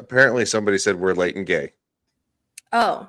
Apparently, somebody said we're late and gay. Oh.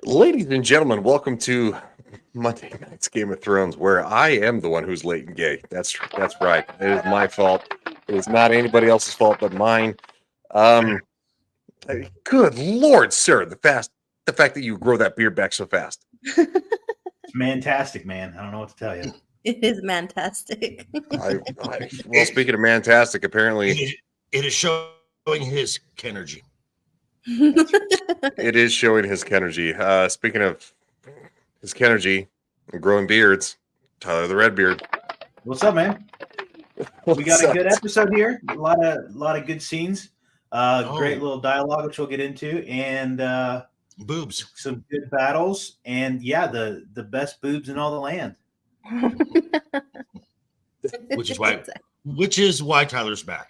Ladies and gentlemen, welcome to Monday Night's Game of Thrones, where I am the one who's late and gay. That's right. It is my fault. It is not anybody else's fault but mine. Good Lord, sir, the fact that you grow that beard back so fast. It's fantastic, man. I don't know what to tell you. It is fantastic. Well, speaking of fantastic, apparently it is showing his energy. It is showing his energy. Speaking of his energy and growing beards, Tyler the Redbeard. What's up, man? We got a good episode here. A lot of good scenes. Great little dialogue, which we'll get into, and boobs. Some good battles, and yeah, the best boobs in all the land. Which is why Tyler's back.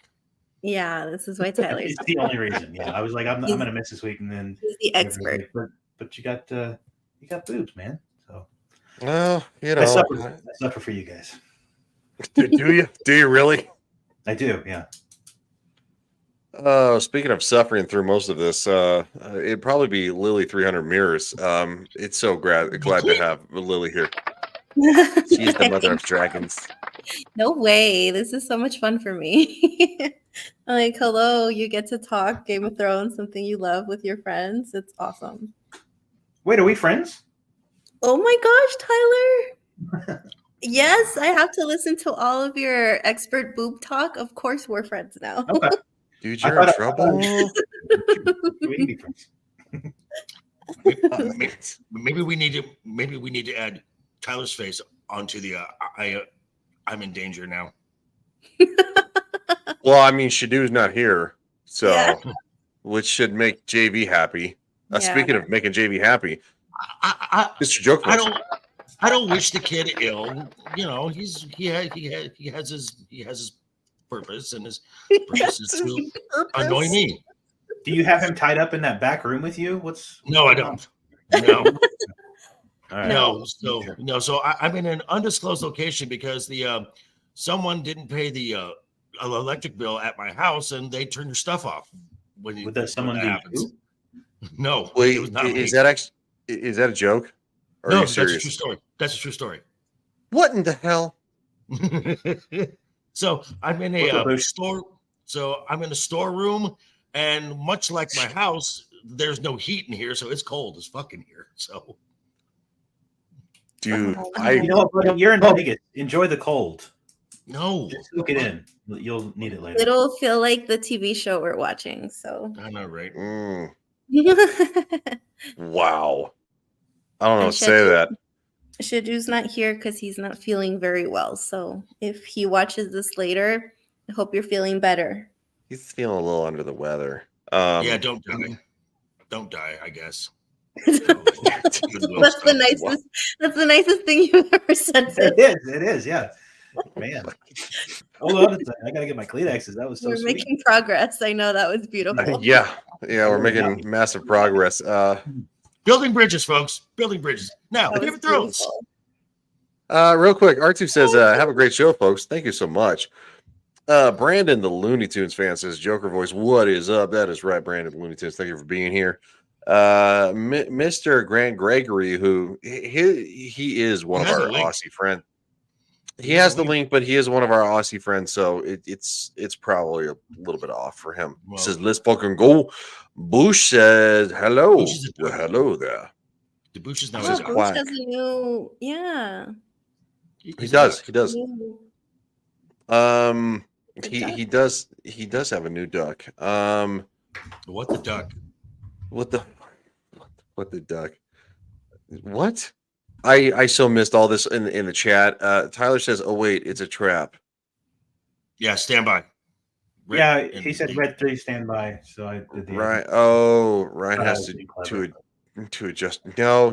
Yeah, this is why Tyler's It's the only reason. Yeah, I was like, I'm gonna miss this week, and then he's the expert. But you got boobs, man. So well, you know, I suffer for you guys. Do you? Do you really? I do. Yeah. Speaking of suffering through most of this, it'd probably be Lily 300 Mirrors. It's so glad to have Lily here. She's the mother of dragons. No way. This is so much fun for me. Like, hello, you get to talk Game of Thrones, something you love with your friends. It's awesome. Wait, are we friends? Oh my gosh, Tyler. Yes, I have to listen to all of your expert boob talk. Of course, we're friends now. Okay. Dude, you're in trouble. We can be friends. Maybe we need to add Tyler's face onto the I'm in danger now. Well, I mean, Shadoo's not here, so Yeah. which should make JV happy. Yeah. Speaking of making JV happy, Mr. Joke. I don't wish the kid ill. You know, he has his purpose, and his purpose is to annoy me. Do you have him tied up in that back room with you? No, I don't. No. All right. No. So I'm in an undisclosed location because the someone didn't pay the electric bill at my house, and they turned your stuff off. Would that someone do? No. Wait, it was not is that a joke? Or No, are you that's a serious? true story. That's a true story. What in the hell? So I'm in What's up, a Bush? store. So I'm in a storeroom, and much like my house, there's no heat in here, so it's cold as fucking here. So Dude, Oh, You know what, buddy? You're in Vegas. Enjoy the cold. no, Just soak it in. You'll need it later. It'll feel like the TV show we're watching. So. I know, right? Wow. I don't know And what to say to that. Shadu's not here because he's not feeling very well. So if he watches this later, I hope you're feeling better. He's feeling a little under the weather. Yeah, don't die. Don't die, I guess. That's the nicest. That's the nicest thing you've ever said. It is. Yeah. Man. Hold on a second. I gotta get my Kleenexes. That was so We're sweet. making progress. I know that was beautiful. Yeah, we're making massive progress. Building bridges, folks. Building bridges. Now, That Game was of Thrones. beautiful. Real quick, R2 says, have a great show, folks. Thank you so much. Brandon, the Looney Tunes fan, says, Joker voice, what is up? That is right, Brandon, the Looney Tunes. Thank you for being here. Mr. Grant Gregory, who he is one of our Aussie friends. He has the link, but he is one of our Aussie friends, so it's probably a little bit off for him. He says, let's fucking go. Bush says, hello. Well, hello there. The Bush is now Oh, his Bush has a new, yeah. He does. New- He does have a new duck. What the duck? What the duck? What? I so missed all this in the chat. Tyler says, "Oh wait, it's a trap." Yeah, stand by. Yeah, he said red 3 standby. So I did the Right. Oh, Ryan Thought I has was to being clever. to adjust. No.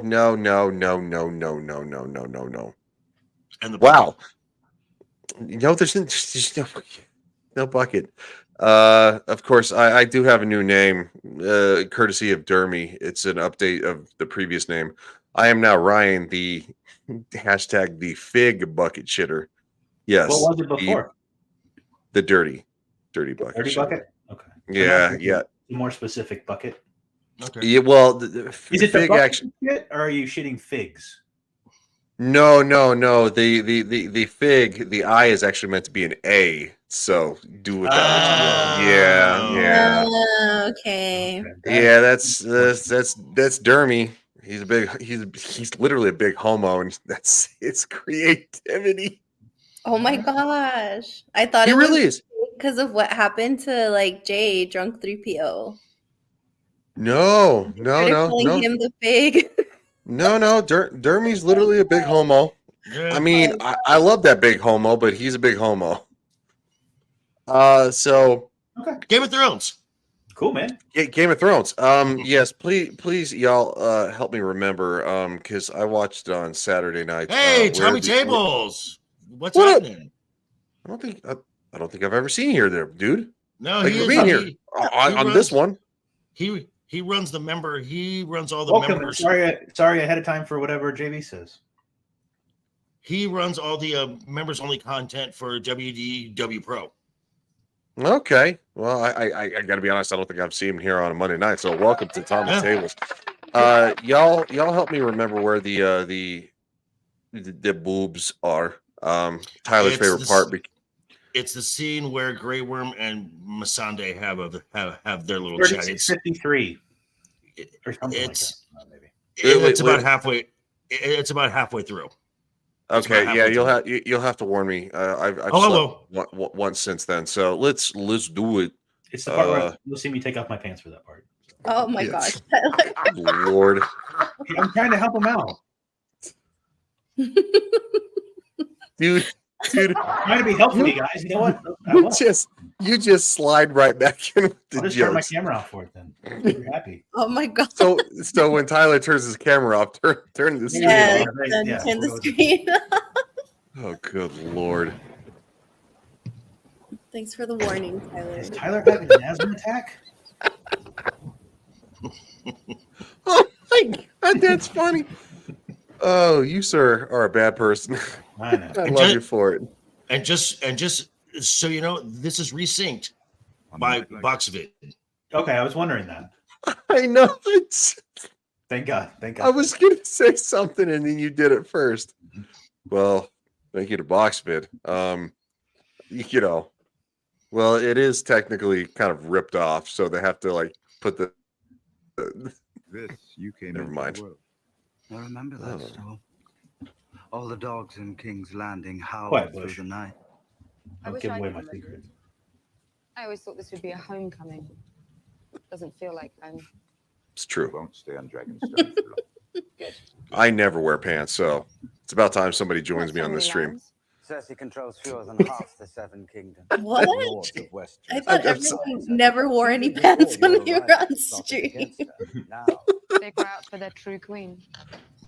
And the Wow. No, there's no bucket. Of course, I do have a new name, courtesy of Dermy. It's an update of the previous name. I am now Ryan, the hashtag the fig bucket shitter. Yes. What was it before? The dirty bucket. Dirty shitter. bucket? Okay. Yeah. A more specific bucket. Okay. Yeah, well, the Is it fig the bucket actually? shit, or are you shitting figs? No. The fig, the I is actually meant to be an A. So do with that what you will. Yeah. Okay. Yeah, that's Dermy. He's literally a big homo, and that's it's creativity. Oh my gosh. I thought He it really was is. because of what happened to like Jay, drunk 3PO. No. Calling him the fig. No. Dermy's literally a big homo. Yeah. I mean, I love that big homo, but he's a big homo. So Game of Thrones. Cool, man. Game of Thrones. Yes, please, y'all, help me remember. Because I watched it on Saturday night. Hey, Tommy Tables. What's What up? happening? I don't think I've ever seen you there, dude. No, Thank he you for is being here on this one. He runs the member. He runs all the Welcome. members. Sorry ahead of time for whatever JV says. He runs all the members only content for WDW Pro. Okay. Well, I got to be honest. I don't think I've seen him here on a Monday night. So welcome to Tommy Tables. Y'all help me remember where the boobs are. Tyler's favorite part. It's the scene where Grey Worm and Missandei have their little chat. It's 53 or something like that. Maybe. It's about halfway. It's about halfway through. Okay, yeah, you'll have to warn me. I've slept once since then, so let's do it. It's the part where you'll see me take off my pants for that part. Oh my gosh. Lord. I'm trying to help him out. Dude. I'm trying to be helpful, you guys. You know what? You just slide right back in with the I'll just jokes. turn my camera off for it then. You're happy. Oh my god. So when Tyler turns his camera off, turn the screen Yeah, off. turn the screen off. Oh, good Lord. Thanks for the warning, Tyler. Is Tyler having an asthma attack? Oh my God, that's funny. Oh, you, sir, are a bad person. I know. I love you for it. And just so you know, this is resynced by Boxvid. Okay, I was wondering that. I know. It's Thank God. Thank God. I was going to say something and then you did it first. Well, thank you to Boxvid. You know, well, it is technically kind of ripped off, so they have to like put the This you came Never into mind. the world. I remember that Oh. storm. All the dogs in King's Landing howled Quiet, through Bush. the night. Don't wish give I away could my remember secret. I always thought this would be a homecoming. Doesn't feel like home. It's You true. won't stay on Dragonstone for long. I never wear pants, so it's about time somebody joins Not me so on many this stream. lines. Cersei controls fewer than half the Seven Kingdoms. What? Lords of West I thought I'm sorry. everyone never wore any pants when we were on stream. Now, They cry out for their true queen.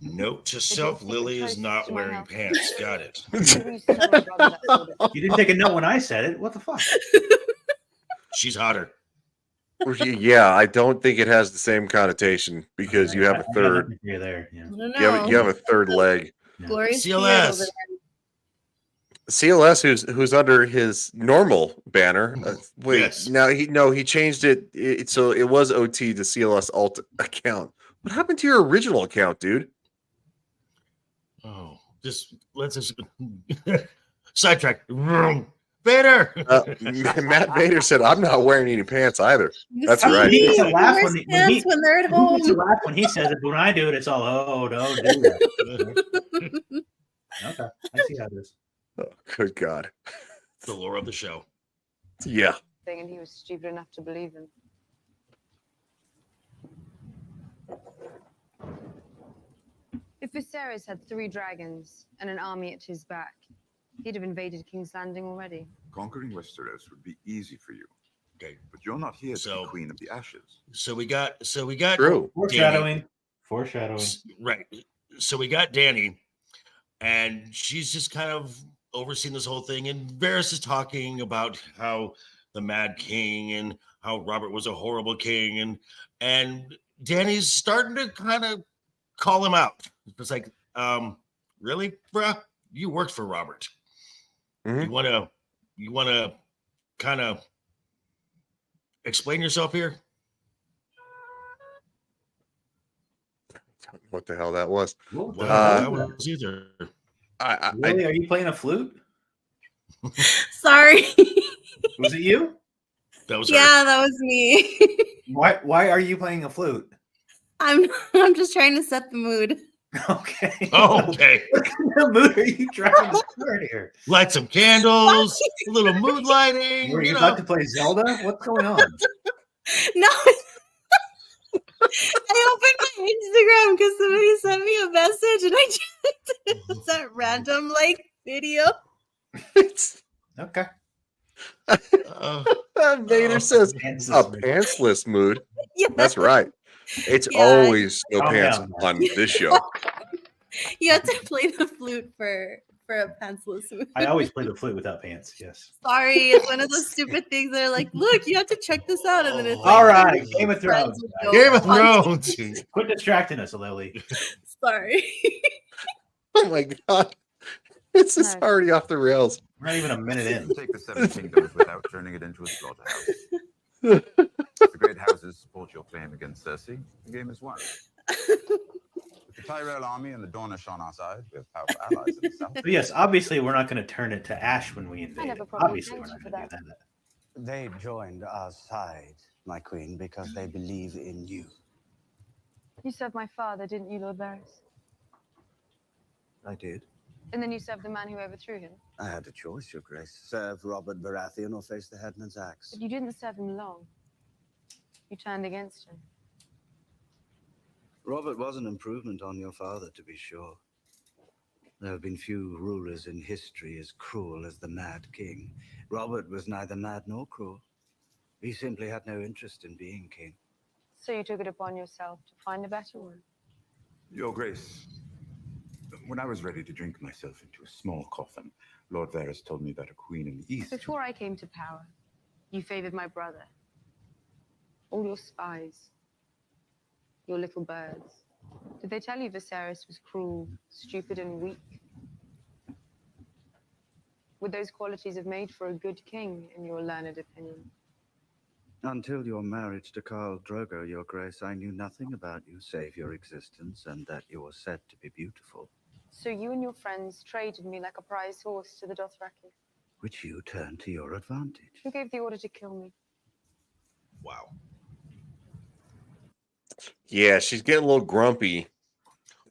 Note to do self: keep it Lily is closest not to my wearing house. pants. Got it. Maybe you should tell my brother that sort of You didn't take a note when I said it. What the fuck? She's hotter. Yeah, I don't think it has the same connotation because you have a I got third. nothing for you there. Yeah. I don't You have, know. you have a third leg. Glorious beard over CLS. there. CLS, who's under his normal banner. Wait, Yes. now he changed it, so it was OT to CLS alt account. What happened to your original account, dude? Oh, just let's just sidetrack. Vader. Matt Vader said, "I'm not wearing any pants either." You That's see, right. He gets a he laugh wears when pants when they're at He home. gets a laugh when he says it, but when I do it, it's all, oh, don't do that. Okay, I see how it is. Oh, good God. The lore of the show. Yeah. thing, and he was stupid enough to believe him. If Viserys had 3 dragons and an army at his back, he'd have invaded King's Landing already. Conquering Westeros would be easy for you. Okay. But you're not here to So- be Queen of the Ashes. So we got True. Foreshadowing. Foreshadowing. Right. So we got Dany, and she's just kind of overseeing this whole thing. And Varys is talking about how the Mad King and how Robert was a horrible king, and Dany's starting to kind of call him out. It's like, really, bruh? You worked for Robert. Mhm. You wanna kind of explain yourself here? Don't know what the hell that was. What the Well, hell that is was either. I that? Really? Are you playing a flute? Sorry. Was it you? That was her. Yeah, that was me. Why are you playing a flute? I'm just trying to set the mood. Okay. Oh, okay. What kind of mood are you trying to start here? Light some candles, a little mood lighting. Were you You about know, to play Zelda? What's going on? No. I opened my Instagram because somebody sent me a message and I just it was that random like video. Okay. uh, Vader says Pants a this mood. pantsless mood. Yeah. That's right. It's Yeah. always no Calm pants down. on this show. You have to play the flute for a pantsless mood. I always play the flute without pants. Yes. Sorry, it's one of those stupid things that are like, look, you have to check this out, and then it's like, All right. Game of friends Thrones. with guys. no Game of context. Thrones. Quit distracting us, Lily. Sorry. Oh my God. This is No. already off the rails. We're not even a minute You in. can take the Seven Kingdoms without turning it into a slaughterhouse. If the great houses support your claim against Cersei, the game is won. With the Tyrell army and the Dornish on our side, we have powerful allies in the south. But yes, obviously we're not going to turn it to ash when we invade. never It. probably Obviously, we're thanked not you going for to do that. They joined our side, my queen, because they believe in you. You served my father, didn't you, Lord Varys? I did. And then you served the man who overthrew him. I had a choice, Your Grace. Serve Robert Baratheon or face the headman's axe. But you didn't serve him long. You turned against him. Robert was an improvement on your father, to be sure. There have been few rulers in history as cruel as the Mad King. Robert was neither mad nor cruel. He simply had no interest in being king. So you took it upon yourself to find a better one. Your Grace, when I was ready to drink myself into a small coffin, Lord Varys told me that a queen in the east... Before I came to power, you favored my brother. All your spies. Your little birds. Did they tell you Viserys was cruel, stupid, and weak? Would those qualities have made for a good king, in your learned opinion? Until your marriage to Karl Drogo, Your Grace, I knew nothing about you save your existence and that you were said to be beautiful, So you and your friends traded me like a prize horse to the Dothraki. which you turned to your advantage. Who gave the order to kill me? Wow. Yeah, she's getting a little grumpy.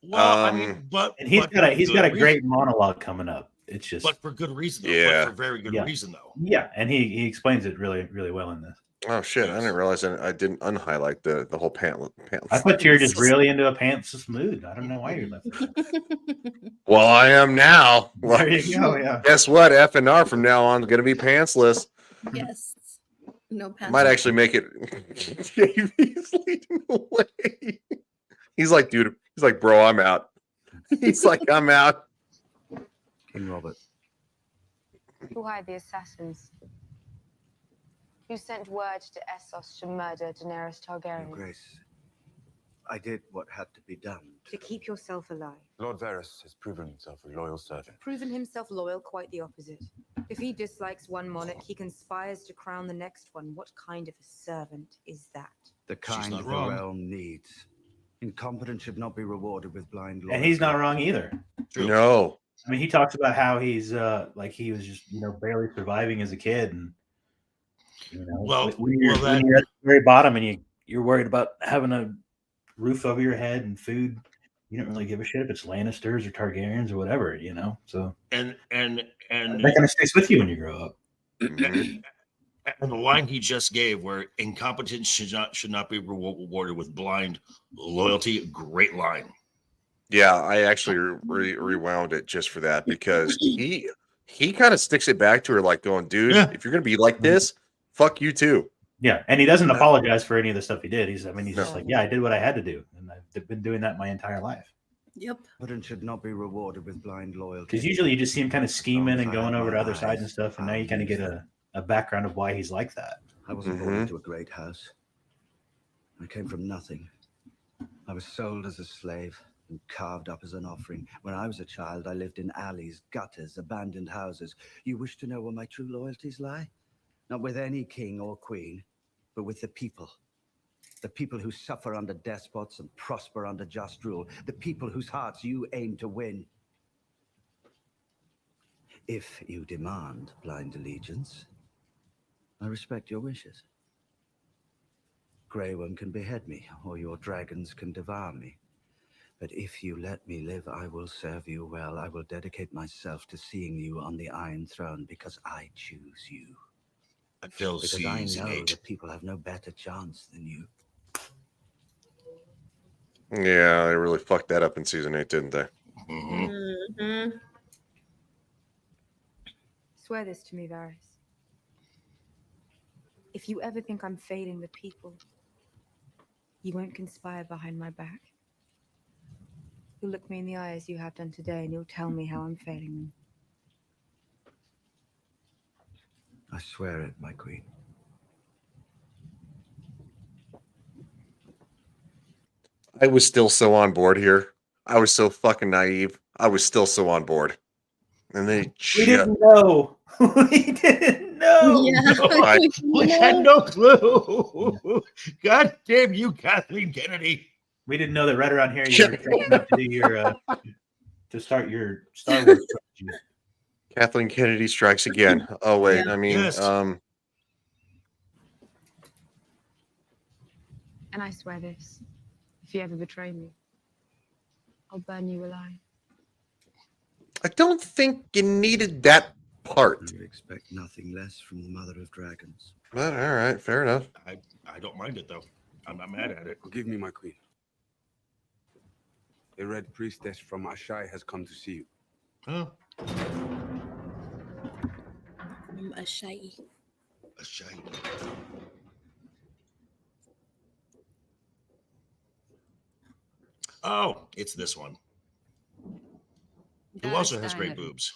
Well, I mean, but And he's but got a for good great monologue coming up. It's just but for good reason. Though. Yeah. But for very good Yeah. reason, though. yeah, and he explains it really, really well in this. Oh shit! I didn't realize I didn't unhighlight the whole pants. I thought you were just really into a pantsless mood. I don't know why you left it. Well, I am now. Well, There you go. Yeah. guess what? F and R from now on is gonna be pantsless. Yes. No pants. Might actually make it. He's leading the way. He's like, dude. He's like, bro, I'm out. He's like, I'm out. King Robert, Who hired the assassins? Who sent word to Essos to murder Daenerys Your Targaryen? Grace, I did what had to be done. To keep yourself alive. Lord Varys has proven himself a loyal servant. Proven himself loyal, quite the opposite. If he dislikes one monarch, he conspires to crown the next one. What kind of a servant is that? The She's kind not the wrong. realm needs. Incompetence should not be rewarded with blind loyalty. And he's not wrong either. True. No. I mean, he talks about how he's like he was just barely surviving as a kid, and Well, when you're, well, when that- you're at the very bottom and you're worried about having a roof over your head and food, you don't really give a shit if it's Lannisters or Targaryens or whatever, So And that kind of sticks with you when you grow up. Mhm. and the line he just gave, where incompetence should not be rewarded with blind loyalty. Great line. Yeah, I actually rewound it just for that because he kind of sticks it back to her, like going, dude, Yeah. if you're gonna be like this, fuck you too. Yeah, and he doesn't apologize for any of the stuff he did. He's just No. like, yeah, I did what I had to do, and I've been doing that my entire life. Yep. Incompetence should not be rewarded with blind loyalty. Because usually you just see him kind of scheming and going over to other sides and stuff, and now you kind of get a background of why he's like that. I wasn't born into a great house. I came from nothing. I was sold as a slave and carved up as an offering. When I was a child, I lived in alleys, gutters, abandoned houses. You wish to know where my true loyalties lie? Not with any king or queen, but with the people. The people who suffer under despots and prosper under just rule. The people whose hearts you aim to win. If you demand blind allegiance, I respect your wishes. Grey Worm can behead me, or your dragons can devour me. But if you let me live, I will serve you well. I will dedicate myself to seeing you on the Iron Throne because I choose you. Until Because I season know 8. that people have no better chance than you. Yeah, they really fucked that up in season 8, didn't they? Mhm. Mm-hmm. Swear this to me, Varys. If you ever think I'm failing the people, you won't conspire behind my back. You'll look me in the eye as you have done today, and you'll tell me how I'm failing them. I swear it, my queen. I was still so on board here. I was so fucking naive. I was still so on board. And they We just, didn't know. We didn't know. Yeah. I- We had no clue. God damn you, Kathleen Kennedy. We didn't know that right around here you were taking up to do your to start your Star Wars strategy. Kathleen Kennedy strikes again. Oh wait, Yeah. I mean, Yes. And I swear this. If you ever betray me, I'll burn you alive. I don't think you needed that part. I would expect nothing less from the Mother of Dragons. But all right, fair enough. I don't mind it, though. I'm not mad at it. Forgive me, my queen. A red priestess from Ashai has come to see you. Huh? I'm a shy. A shame. Oh, it's this one. Who also has great boobs.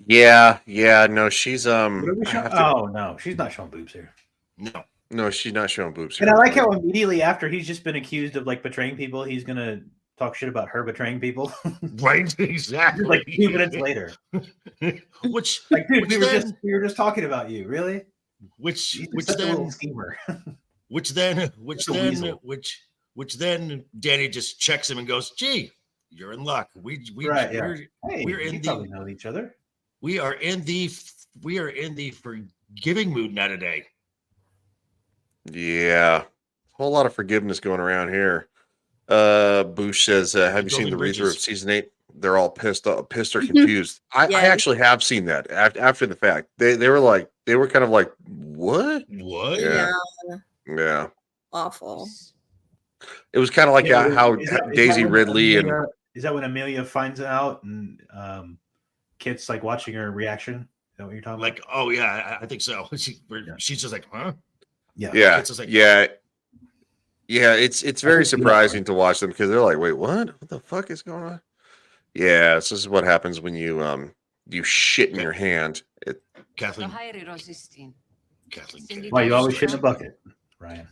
Yeah, no, she's What are we I showing? have to- Oh no, she's not showing boobs here. No. no, she's not showing boobs. And I here. like how immediately after he's just been accused of like betraying people, he's gonna talk shit about her betraying people. Right? Exactly. Like 2 minutes later. Which, Like, dude, which then- we were just talking about you. Really? which He's such a then little schemer. which then Danny just checks him and goes, "Gee, you're in luck. Right, yeah. Hey, we're we in probably the know each other. we are in the forgiving mood now today." Yeah. Whole lot of forgiveness going around here. Boosh says, have you seen Building the reader of bridges. season 8? They're all pissed or confused. I Yes. actually have seen that after the fact. They were kind of like, what? What? Yeah. Yeah. Yeah. Awful. It was kind of like Yeah, how is that Daisy when Ridley and Amelia- is that when Amelia finds out and Kit's like watching her reaction? Is that what you're talking Like, oh yeah, I think so. She's just like, huh? about? Yeah. yeah, Kit's just like, yeah. Yeah, it's very think you know, surprising right? to watch them because they're like, wait, what? What the fuck is going on? Yeah, this is what happens when you shit in your hand. Kathleen Kathleen Kennedy. Why you always shit in a bucket, Ryan?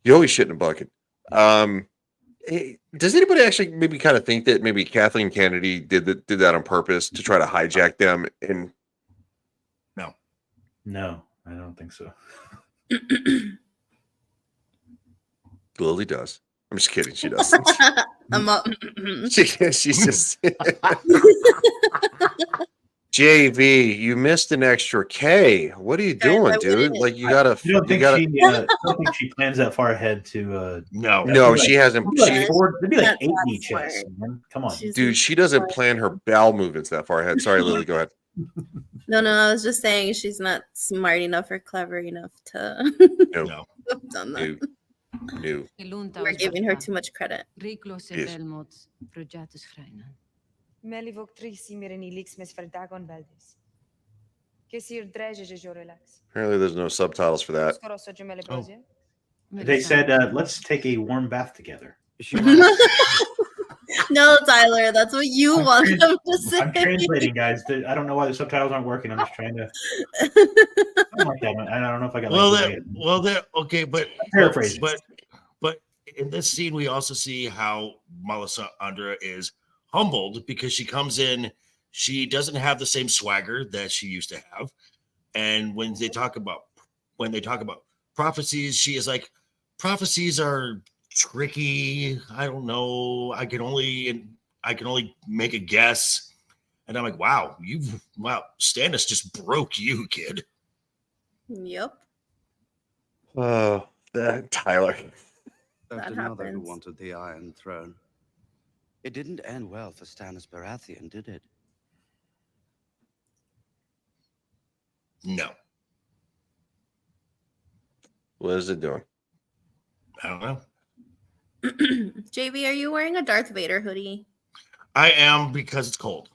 You always shit in a bucket. Does anybody actually maybe kind of think that maybe Kathleen Kennedy did that on purpose to try to hijack them? And No, I don't think so. Lily does. I'm just kidding. She doesn't. I'm up. She's just JV. You missed an extra K. What are you Guys, doing, I dude? wouldn't- Like you gotta. You don't think gotta. she plans that far ahead to? No. No, she hasn't. It'd be like She- it'd be like That's 8 not knee checks. smart. Man. Come on. She's- Dude, she doesn't plan her bowel movements that far ahead. Sorry, Lily. Go ahead. No, I was just saying she's not smart enough or clever enough to No, have done that. no. We're giving her too much credit. Yes. Melivok trisi mireni lix mes verdagon veldis. Kesir dreje je relax. Apparently, there's no subtitles for that. Skoroso gemele brozie. They said, "Let's take a warm bath together." No, Tyler, that's what you want them to say. I'm translating, guys. I don't know why the subtitles aren't working. I'm just trying to. I don't like that one. I don't know if I got. Okay, but Paraphrasing. but in this scene, we also see how Melisandre is humbled because she comes in. She doesn't have the same swagger that she used to have, and when they talk about prophecies, she is like, prophecies are tricky. I don't know. I can only make a guess. And I'm like, wow, Stannis just broke you, kid. Yep. Oh, that Tyler. That Another who happens. wanted the Iron Throne. It didn't end well for Stannis Baratheon, did it? No, What is it doing? I don't know. JV, are you wearing a Darth Vader hoodie? I am, because it's cold.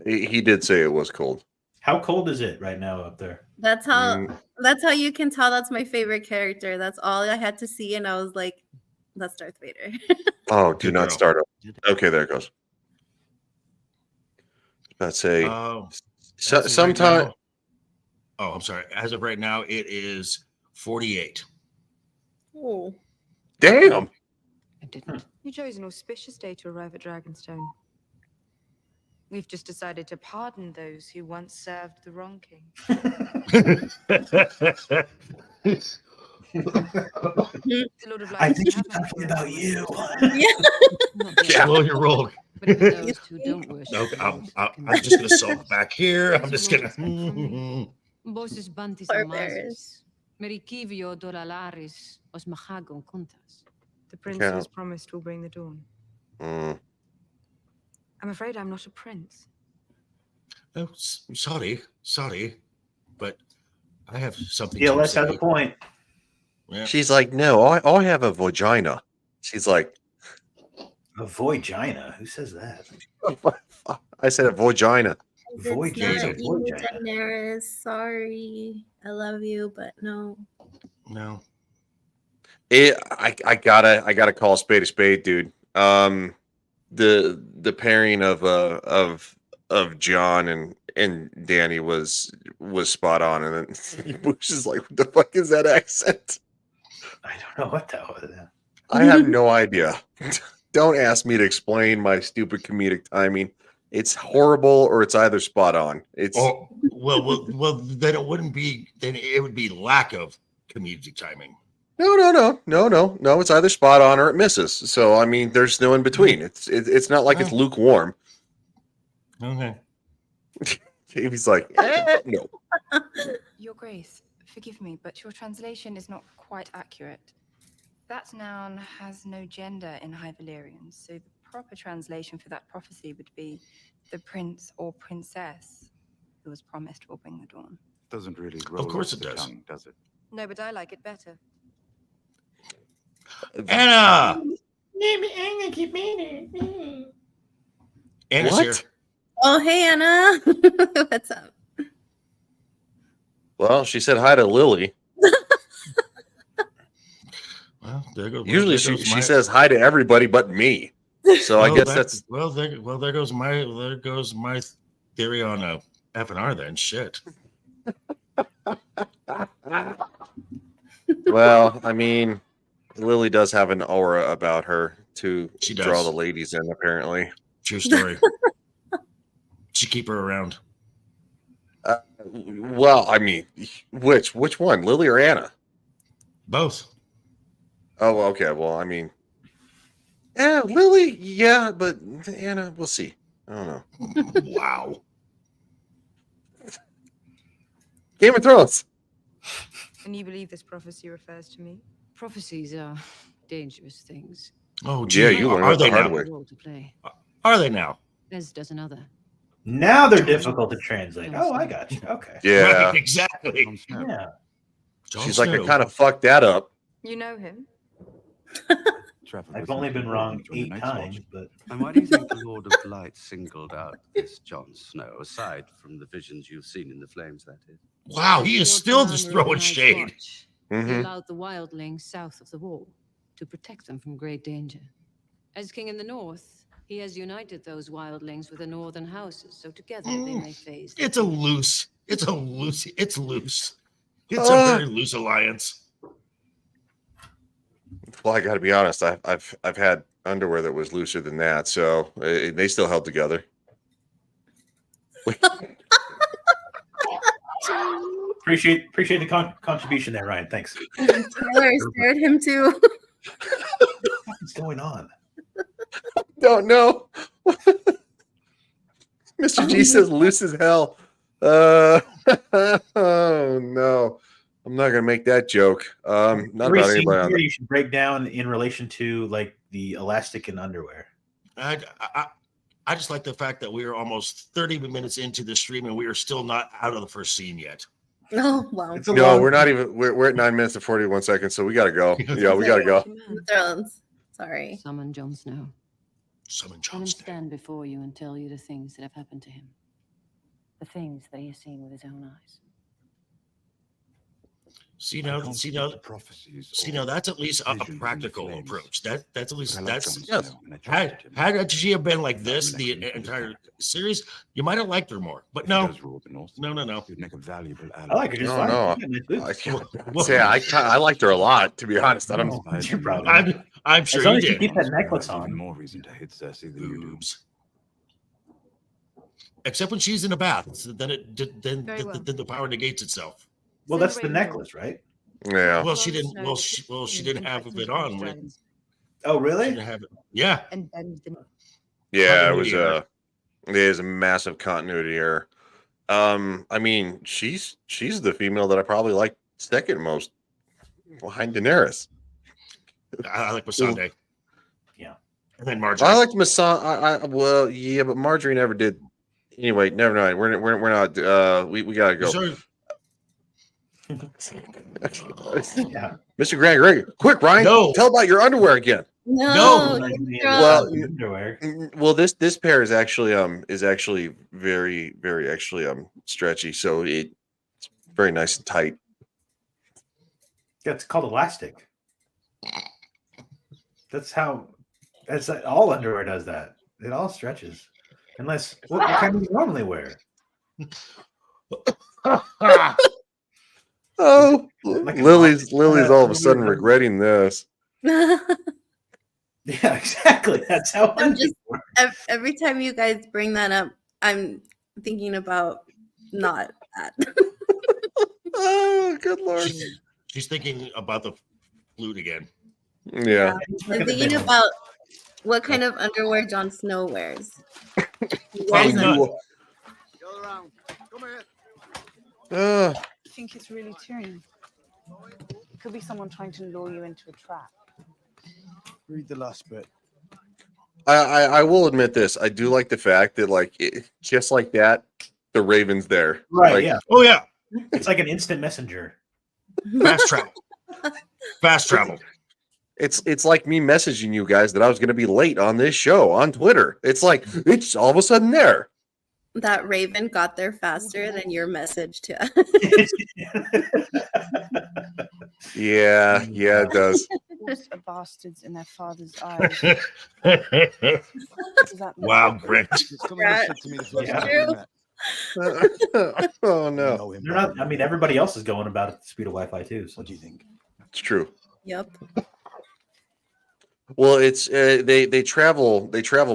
He did say it was cold. How cold is it right now up there? That's how Mm. that's how you can tell that's my favorite character. That's all I had to see, and I was like, that's Darth Vader. Oh, do Good not girl. start up. Okay, there it goes. Let's say As of right sometime. now- oh, I'm sorry. As of right now, it is 48. Oh. Damn. I didn't. You chose an auspicious day to arrive at Dragonstone. We've just decided to pardon those who once served the wrong king. The Lord of I Light think doesn't she's have much talking to about worry you. Not just Yeah. Slow your roll. but for those who don't worship Okay, the I'm Lord. just gonna sulk back here. I'm just gonna. Bosses bantis Barbarians. amazes. Merikivio dolalaris os machagon contas. The prince Yeah. who has promised will bring the dawn. Mm. I'm afraid I'm not a prince. Oh, sorry, but I have something. Yeah, to let's have say. a point. Yeah. She's like, no, I have a vagina. She's like, A vagina. Who says that? I said a vagina. Void It's not Void you, Jaina. Daenerys. Sorry. I love you, but no. No. I gotta call a spade, dude. The pairing of John and Danny was spot on, and then Bush is like, what the fuck is that accent? I don't know what that was. I have no idea. Don't ask me to explain my stupid comedic timing. It's horrible or it's either spot on. It's Oh, well, then it wouldn't be. Then it would be lack of comedic timing. no. It's either spot on or it misses. So I mean, there's no in between. It's not like it's lukewarm. Okay. He's like, no. Your Grace, forgive me, but your translation is not quite accurate. That noun has no gender in High Valyrian, so the proper translation for that prophecy would be the prince or princess who was promised will bring the dawn. Doesn't really roll course off it the does. tongue, does it? No, but I like it better. Anna. Anna's What? here. Oh, hey, Anna. What's up? Well, she said hi to Lily. Well, there goes. Usually she says hi to everybody but me. So I guess that's there goes my theory on F&R then. Shit. well, I mean, Lily does have an aura about her to She does. draw the ladies in, apparently. True story. Should keep her around. Well, I mean, which one, Lily or Anna? Both. Oh, okay. Well, I mean, yeah, Lily, yeah, but Anna, we'll see. I don't know. Wow. Game of Thrones. And you believe this prophecy refers to me? Prophecies are dangerous things. Oh, Yeah, gee, you learned are it the they hard now? way. Role to play, Are they now? as does another. Now they're difficult to translate. Oh, I got you. Okay. Yeah. Right, exactly. Jon Snow. Yeah. Jon She's like, I Snow. kind of fucked that up. You know him? Trevor I've was only not been wrong involved when the 8 Night's times, Watch. but And why do you think the Lord of Light singled out this Jon Snow, aside from the visions you've seen in the flames, that is? Wow, he is Lord still Commander just of the throwing Night's shade. Watch, He Mhm. allowed the wildlings south of the wall to protect them from great danger. As king in the north, he has united those wildlings with the northern houses, so together they may face. the It's a king. loose. It's loose. It's a very loose alliance. Well, I got to be honest. I've had underwear that was looser than that, so they still held together. appreciate the contribution there, Ryan. Thanks. Taylor scared him too. What's going on? Don't know. Mr. G says loose as hell. Oh no. I'm not gonna make that joke. Not Every about scene anybody on here you should break down in relation to like the elastic and underwear. I just like the fact that we are almost 30 minutes into the stream and we are still not out of the first scene yet. Oh, wow. It's a No, long- we're not even. We're at 9 minutes and 41 seconds, so we gotta go. Yeah, we gotta go. Game of Thrones. Sorry. Summon Jon Snow. Summon Let Jon him Snow. stand before you and tell you the things that have happened to him. The things that he has seen with his own eyes. See I now, can't see speak now, to prophecies see or now. That's at least a visions in practical flames. approach. That's at least But I like that's. Jon yes. Snow and I trusted Had him. she have been like this That the connection is entire back. series, you might have liked her more. But If he no, does rule the North, no. he'd make a valuable ally. I like it just No, fine. no. Yeah, I it's good. can't say I liked her a lot, to be honest. I don't. No, it's your problem. I'm sure As long you as you did. keep that necklace Even on. more reason to hate Cersei than you do. Boobs. Except when she's in a bath, so then Very well. then the power negates itself. Well, that's the Celebrate more. necklace, right? Yeah. Well, she Jon didn't. Snow Well, depicts she him didn't in have fights it and on. Games of With, Thrones. Oh, she really? didn't have it. Yeah. And bend the Yeah, it was Continuity there's a massive continuity error. I mean, she's the female that I probably like second most behind Daenerys. I like Missandei. Yeah. And then Marjorie. I liked Missandei. Well, yeah, but Marjorie never did. Anyway, never mind. We're not. We gotta go. Sorry. Yeah. Mr. Gregory, quick, Ryan. No. Tell about your underwear again. No. No. Game of Well, Thrones. Underwear. Well, this pair is actually very stretchy, so it's very nice and tight. That's called elastic. That's all underwear does that. It all stretches. Unless what kind do you normally wear? Oh, Like a Lily's box. all of a sudden regretting this. Yeah, exactly. That's how I'm underwear just- works. Every time you guys bring that up, I'm thinking about not that. Oh, good lord. She's thinking about the flute again. Yeah. I'm thinking about what kind of underwear Jon Snow wears. Probably none. Uh, I think it's really Tyrion. It could be someone trying to lure you into a trap. Read the last bit. I will admit this. I do like the fact that, like, just like that, the Raven's there. Right, Like, yeah. Oh yeah, It's like an instant messenger. fast travel. Fast travel. It's like me messaging you guys that I was going to be late on this show on Twitter. It's like it's all of a sudden there. That Raven got there faster than your message to us. Yeah, it does. Wolves are bastards in their father's eyes. Does that mean Wow, great. It's something you said to me the first Yeah. time we met. Oh You no, know him They're not. better. I mean, everybody else is going about at the speed of Wi-Fi too. So What do you think? it's true. Yep. Well, it's they travel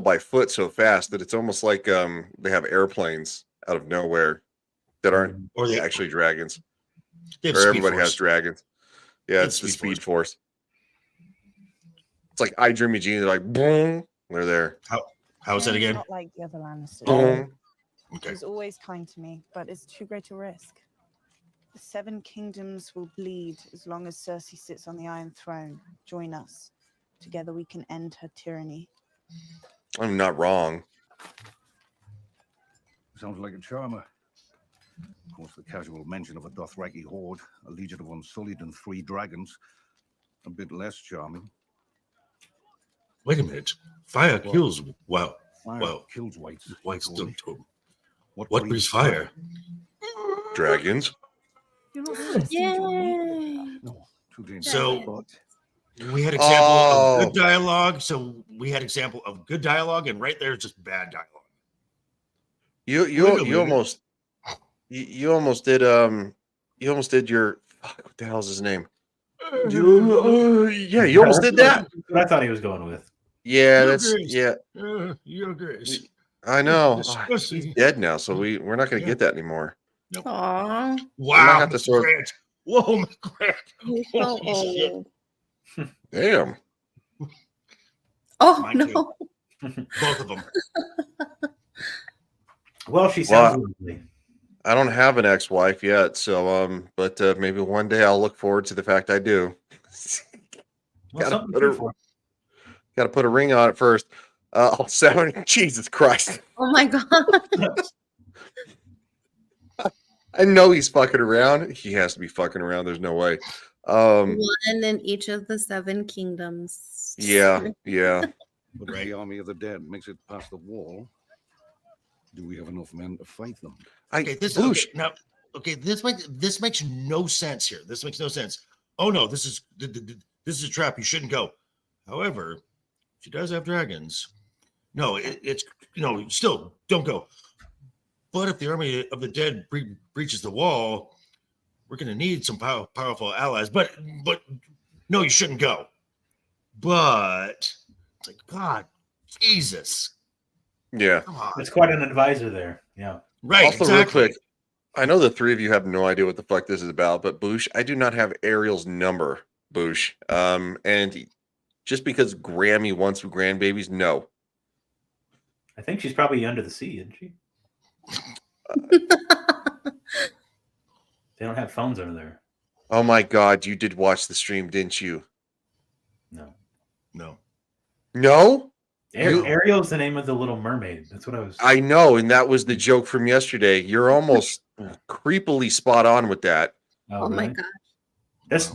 by foot so fast that it's almost like they have airplanes out of nowhere that aren't Or they actually dragons. They have Or Speed everybody has Force. dragons. Yeah, They have it's the Speed Speed Force. It's like I Dream of Jeannie. They're like boom, they're there. How is that Tyrion's again? Not like the other Lannisters. Boom. Okay. He's always kind to me, but it's too great a risk. The Seven Kingdoms will bleed as long as Cersei sits on the Iron Throne. Join us. Together we can end her tyranny. I'm not wrong. Sounds like a charmer. Of course, the casual mention of a Dothraki horde, a legion of Unsullied, and 3 dragons. A bit less charming. Wait a minute. Fire kills. Wow. Fire Well, kills whites. White's still Goldie. too. What breathes fire? Dragons. You're not thirsty, Johnny? No, too dangerous. So But we had example Oh. of good dialogue. So we had example of good dialogue, and right there is just bad dialogue. You almost did your what the hell's his name? Yeah, you almost did that. That's what I thought he was going with. Yeah, Your that's Grace. yeah. Your Grace. I know. Disgusting. He's dead now, so we're not going to Yeah. get that anymore. Aw, Wow, have to Mr. sort- Grant. Whoa, Mr. Grant. he's so Holy shit. old. Damn. Oh Mine no. Both of them. Well, she sounds Wow. lovely. I don't have an ex-wife yet, so but maybe one day I'll look forward to the fact I do. Well, Gotta something put to her- shoot for. Got to put a ring on it first. Oh, 7. Jesus Christ. Oh my god. I know he's fucking around. He has to be fucking around. There's no way. One in each of the 7 kingdoms. Yeah. But if the army of the dead makes it past the wall, do we have enough men to fight them? Okay, Boosh. This makes no sense here. This makes no sense. Oh no, this is a trap. You shouldn't go. However, she does have dragons. No, it's still don't go. But if the army of the dead breaches the wall, we're going to need some powerful allies. But no, you shouldn't go. But it's like, God, Jesus. Yeah. Come on. It's quite an advisor there. Yeah. Right. Also, exactly. real quick, I know the 3 of you have no idea what the fuck this is about, but Boosh, I do not have Ariel's number, Boosh. And just because Grammy wants grandbabies, no. I think she's probably under the sea, isn't she? They don't have phones over there. Oh my God, you did watch the stream, didn't you? No. No. No? Ariel's the name of the Little Mermaid. That's what I was. I know, and that was the joke from yesterday. You're almost creepily spot on with that. Oh my really? god. That's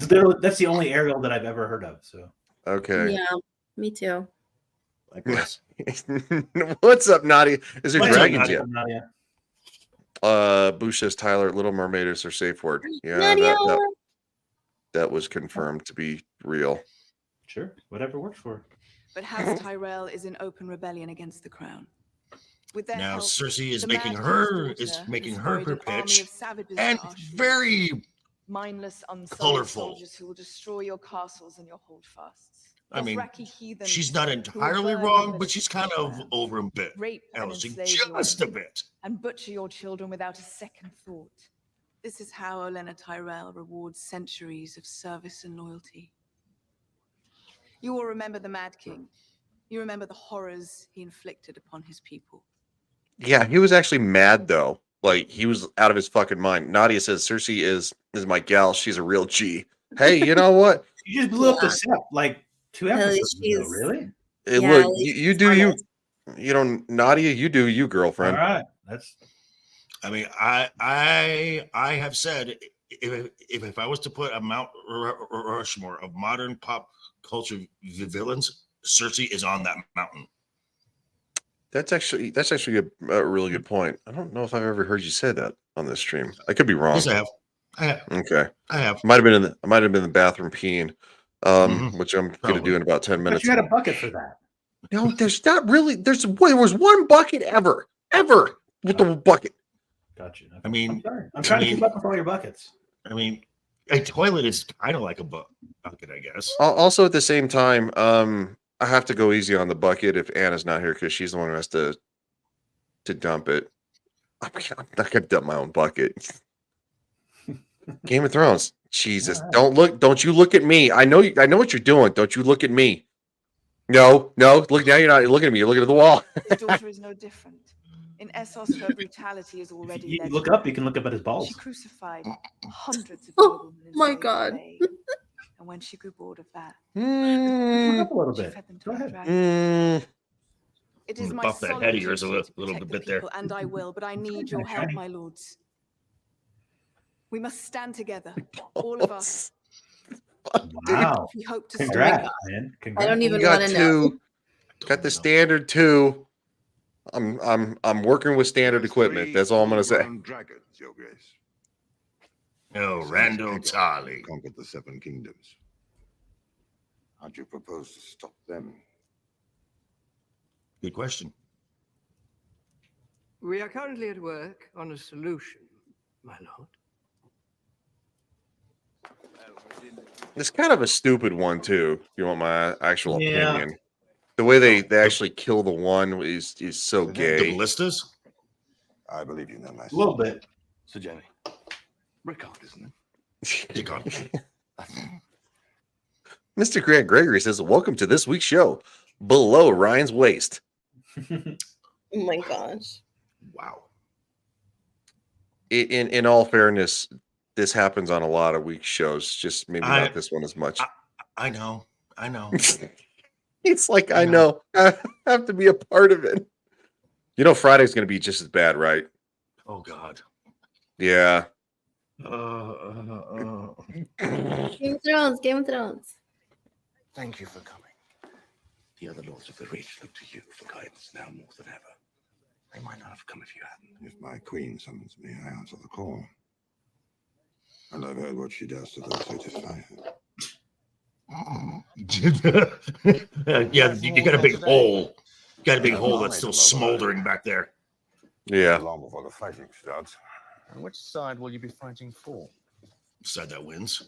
the only Ariel that I've ever heard of. So Okay. Yeah, me too. Likewise. What's up, Nadia? Is there What's up, dragons Nadia? yet? Nadia? Bush says Tyler, Little Mermaid is her safe word. Yeah, Nadia! that was confirmed to be real. Sure, whatever works for her. But House Tyrell is in open rebellion against the crown. With their Now help, Cersei is the making Mad her King's daughter has her forged an army pitch, of savages and to our shores. very mindless, unsullied colorful. soldiers who will destroy your castles and your holdfasts. I mean, Dothraki heathens she's not who entirely burn wrong, lovers but she's kind to the of ground, over a bit. rape and Elsie, enslave your just a own, bit. and butcher your children without a second thought. This is how Olenna Tyrell rewards centuries of service and loyalty. You will remember the Mad King. You remember the horrors he inflicted upon his people. Yeah, he was actually mad though. Like he was out of his fucking mind. Nadia says Cersei is my gal. She's a real G. Hey, you know what? You just blew up the set like 2 At episodes least ago. she's Really? Hey, yeah, look, at least you she's do you. honest. You know, Nadia, you do you, All girlfriend. right. That's I mean, I have said if I was to put a Mount Rushmore of modern pop culture villains, Cersei is on that mountain. That's actually a really good point. I don't know if I've ever heard you say that on this stream. I could be wrong. Yes, I have. Okay. I have. I might have been in the bathroom peeing, which I'm gonna do in about 10 but minutes. you had a bucket for that. No, there's not really. There was one bucket ever with the bucket. Gotcha. Okay. I mean, I'm trying to keep up with all your buckets. I mean, a toilet is kind of like a bucket, I guess. Also, at the same time, I have to go easy on the bucket if Anna's not here because she's the one who has to dump it. I'm not gonna dump my own bucket. Game of Thrones. Jesus, don't you look at me. I know what you're doing. Don't you look at me. No, look, now you're not looking at me, you're looking at the wall. His daughter is no different. In Essos, her brutality is already You legendary. look up, you can look up at his balls. She crucified hundreds of Oh noblemen in my slavery God. bay. And when she grew bored of that, Look up a little she bit. fed them to Go the ahead. dragon. It is my Buff that solemn head of yours duty a to little protect the bit there. people, and I will, but I need your help, my lords. We must stand together, all of us. Wow. We hope to Congrats, strike. man. I Congrats. don't even You got want to know. got the standard 2. I'm working with standard equipment. That's all I'm gonna say. Dragons, Your Grace. No, Randall Tarley Conquered the 7 kingdoms. How do you propose to stop them? Good question. We are currently at work on a solution, my lord. It's kind of a stupid one too. If you want my actual Yeah. opinion. The way they actually kill the one is so The gay. ballistas? I believe you know my A little bit. So, Jenny, Rickard, isn't Mr. Grant Gregory says, "Welcome to this week's show, Below Ryan's Waist." Oh my gosh. Wow. In all fairness, this happens on a lot of week shows. Just maybe I- not this one as much. I know. It's like I know. I have to be a part of it. You know, Friday's going to be just as bad, right? Oh God. Yeah. Game of Thrones. Game of Thrones. Thank you for coming. The other lords of the Reach look to you for guidance now more than ever. They might not have come if you hadn't. If my queen summons me, I answer the call. And I've heard what she does to those who defy her. Yeah, you got a big hole. You got a big hole that's still smoldering back there. Yeah. Long before the fighting starts. And which side will you be fighting for? Side that wins.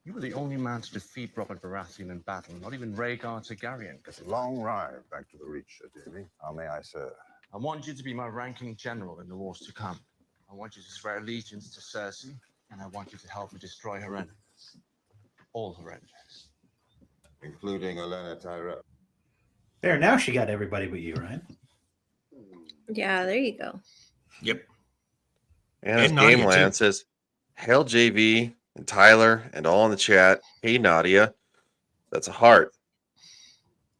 You were the only man to defeat Robert Baratheon in battle, not even Rhaegar Targaryen. It's a long ride back to the Reach, Sir Davy. How may I serve? I want you to be my ranking general in the wars to come. I want you to swear allegiance to Cersei, and I want you to help me destroy her enemies. All her enemies. Including Olenna Tyrell. There, now she got everybody but you, right? Yeah, there you go. Yep. And Nadia, Game Land too. says, "Hail JV and Tyler and all in the chat. Hey Nadia, that's a heart."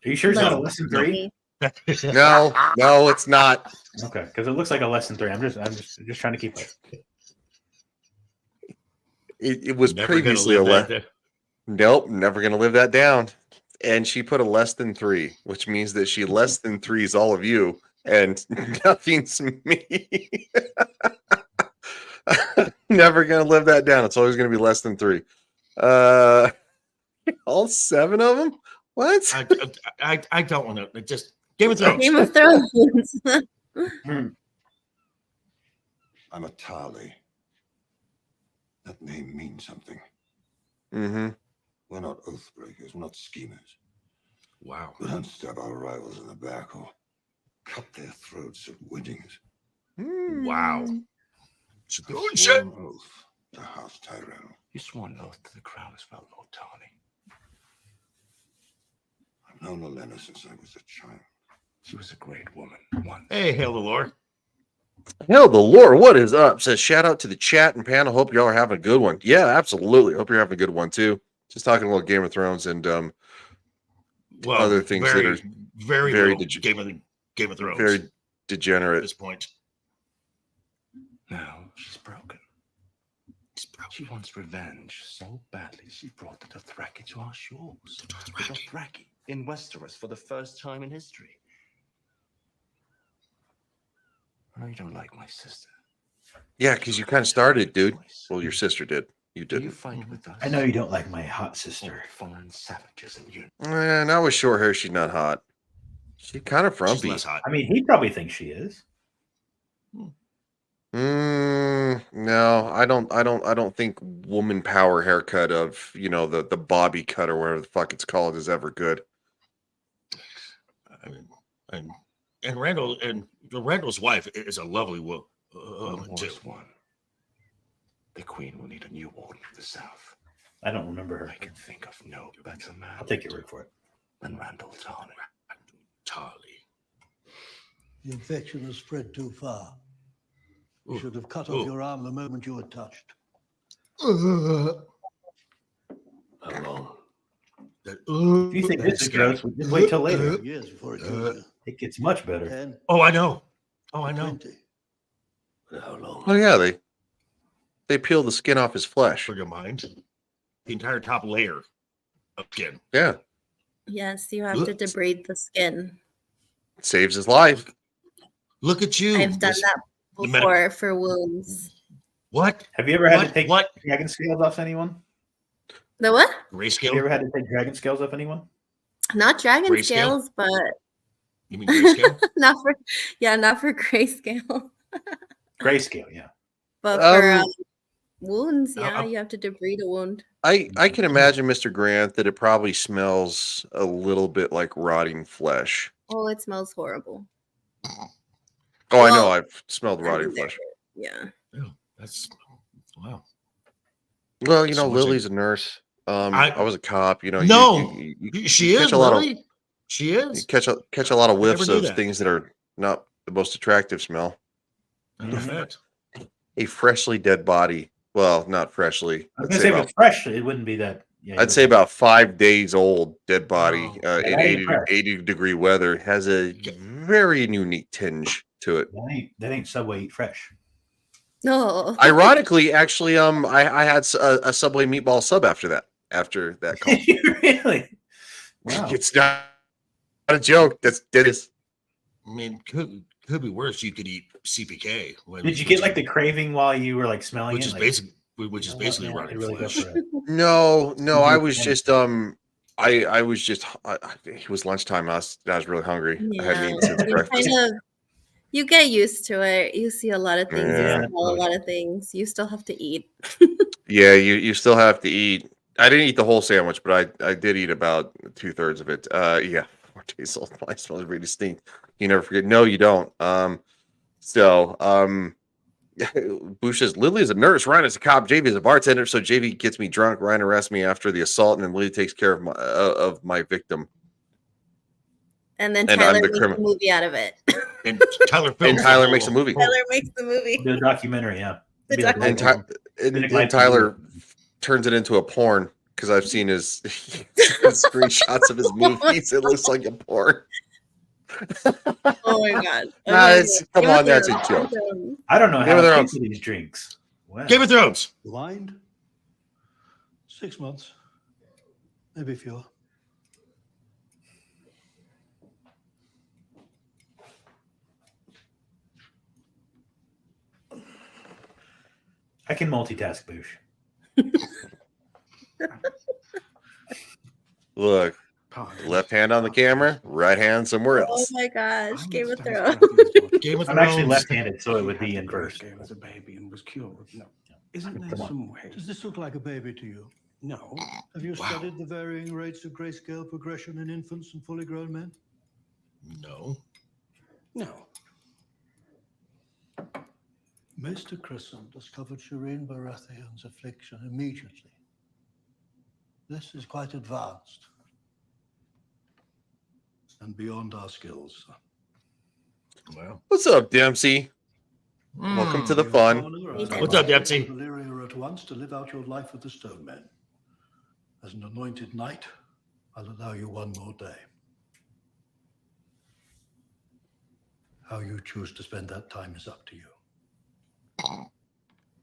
Are you sure it's not a lesson 3? No, it's not. Okay, because it looks like a lesson 3. I'm just trying to keep it. It was Never gonna previously a live that lesson. down. Nope, never gonna live that down. And she put a less than 3, which means that she less than 3s all of you, and nothing's me. Never gonna live that down. It's always gonna be less than 3. All 7 of them? What? I don't want to. Just Game of Thrones. Game of Thrones. I'm a Tarly. That name means something. Mm-hmm. We're not oath breakers. We're not schemers. Wow. But don't stab our rivals in the back or cut their throats at weddings. Wow. I swore an oath to House Tyrell. You swore an oath to the crown as well, Lord Tarney. I've known Olenna since I was a child. She was a great woman once. Hey, hail the Lord. Hell, the Lord, what is up? Says shout out to the chat and panel. Hope y'all are having a good one. Yeah, absolutely. Hope you're having a good one too. Just talking a little Game of Thrones and Well, other things very, that are very Game of Thrones. very At degenerate. this point. Now she's broken. She wants revenge so badly she brought the Dothraki to our shores. The Dothraki in Westeros for the first time in history. I know you don't like my sister. Yeah, because you kind of started, dude. Well, your sister did. You didn't. You fight with us. I know you don't like my hot sister. Foreign savages and you. Not with short hair. She's not hot. She kind of frumpy. Less hot. I mean, he probably thinks she is. No, I don't think woman power haircut of the bobby cut or whatever the fuck it's called is ever good. I mean, and Randall's wife is a lovely woman too. The Queen will need a new warden for the South. I don't remember her. I can think of no better man. I'll take your word for it. Than Randall Tarney. The infection has spread too far. You should have cut off your arm the moment you were touched. How long? If you think this is gross, just wait till later. Years before it kills you. It gets much better. Oh, I know. Oh, I know. How long? Oh yeah, they peel the skin off his flesh. For your mind, the entire top layer of skin. Yeah, Yes, you have to debride the skin. saves his life. Look at you. I've done that before for wounds. What? Have you ever had to take dragon scales off anyone? The what? Grayscale? Have you ever had to take dragon scales off anyone? Not dragon Grayscale? scales, but you mean grayscale? not for grayscale. Grayscale, yeah. But for wounds, yeah, you have to debride a wound. I can imagine, Mr. Grant, that it probably smells a little bit like rotting flesh. Oh, it smells horrible. Oh, I know. I've smelled rotting flesh. Yeah. That's wow. Well, So what's Lily's a nurse. I was a cop. No, she catch is a lot of- really. She is. You catch a lot of I never whiffs knew of that. things that are not the most attractive smell. Mm-hmm. A freshly dead body. Well, not freshly. I was gonna say if it was fresh, it wouldn't be that. Yeah, I'd say about 5 days old dead body in that ain't fresh. 80-degree weather has a very unique tinge to it. That ain't Subway Eat Fresh. No. Ironically, actually, I had a Subway meatball sub after that call. Really? Wow. It's not a joke. That is. I mean, could be worse. You could eat CPK. Did you get like the craving while you were like smelling which it? is Like, basically yeah, rotting it really flesh. goes for it. No, I Mhm. was just it was lunchtime. I was really hungry. I hadn't Yeah. eaten since You breakfast. you get used to it. You see a lot of things, Yeah. you smell a lot of things. You still have to eat. Yeah, you still have to eat. I didn't eat the whole sandwich, but I did eat about 2/3 of it. Yeah, 4 days old. My smells really distinct. You never forget. No, you don't. Boosh says Lily is a nurse, Ryan is a cop, JV is a bartender. So JV gets me drunk. Ryan arrests me after the assault, and then Lily takes care of my victim. And then And I'm Tyler the makes a criminal. movie out of it. And Tyler And Tyler makes a movie. Tyler makes the movie. The documentary, yeah. The Be like And, Light- and Light Tyler turns it into a porn because I've seen his screenshots of his movies. It looks like a porn. Oh my god. Nah, Okay. come Game on, of that's a Thrones. joke. I don't know Game how of to Thrones. pay for these drinks. Wow. Game of Thrones. Blind? 6 months. Maybe fewer. I can multitask, Boosh. Look, left hand on the camera, right hand somewhere Oh else. my gosh. Game of Thrones. Game of I'm actually Thrones. left-handed, so it would be in first. As a baby and was cured. No. Isn't there Come on. some way? Does this look like a baby to you? No. Have you studied the varying rates of grayscale progression in infants and fully grown men? No. No. Mr. Crescent discovered Shireen Baratheon's affliction immediately. This is quite advanced and beyond our skills. Well, What's up, Dempsey? Welcome to the fun. What's up, Dempsey? Valyria at once to live out your life with the Stone Men. As an anointed knight, I'll allow you one more day. How you choose to spend that time is up to you.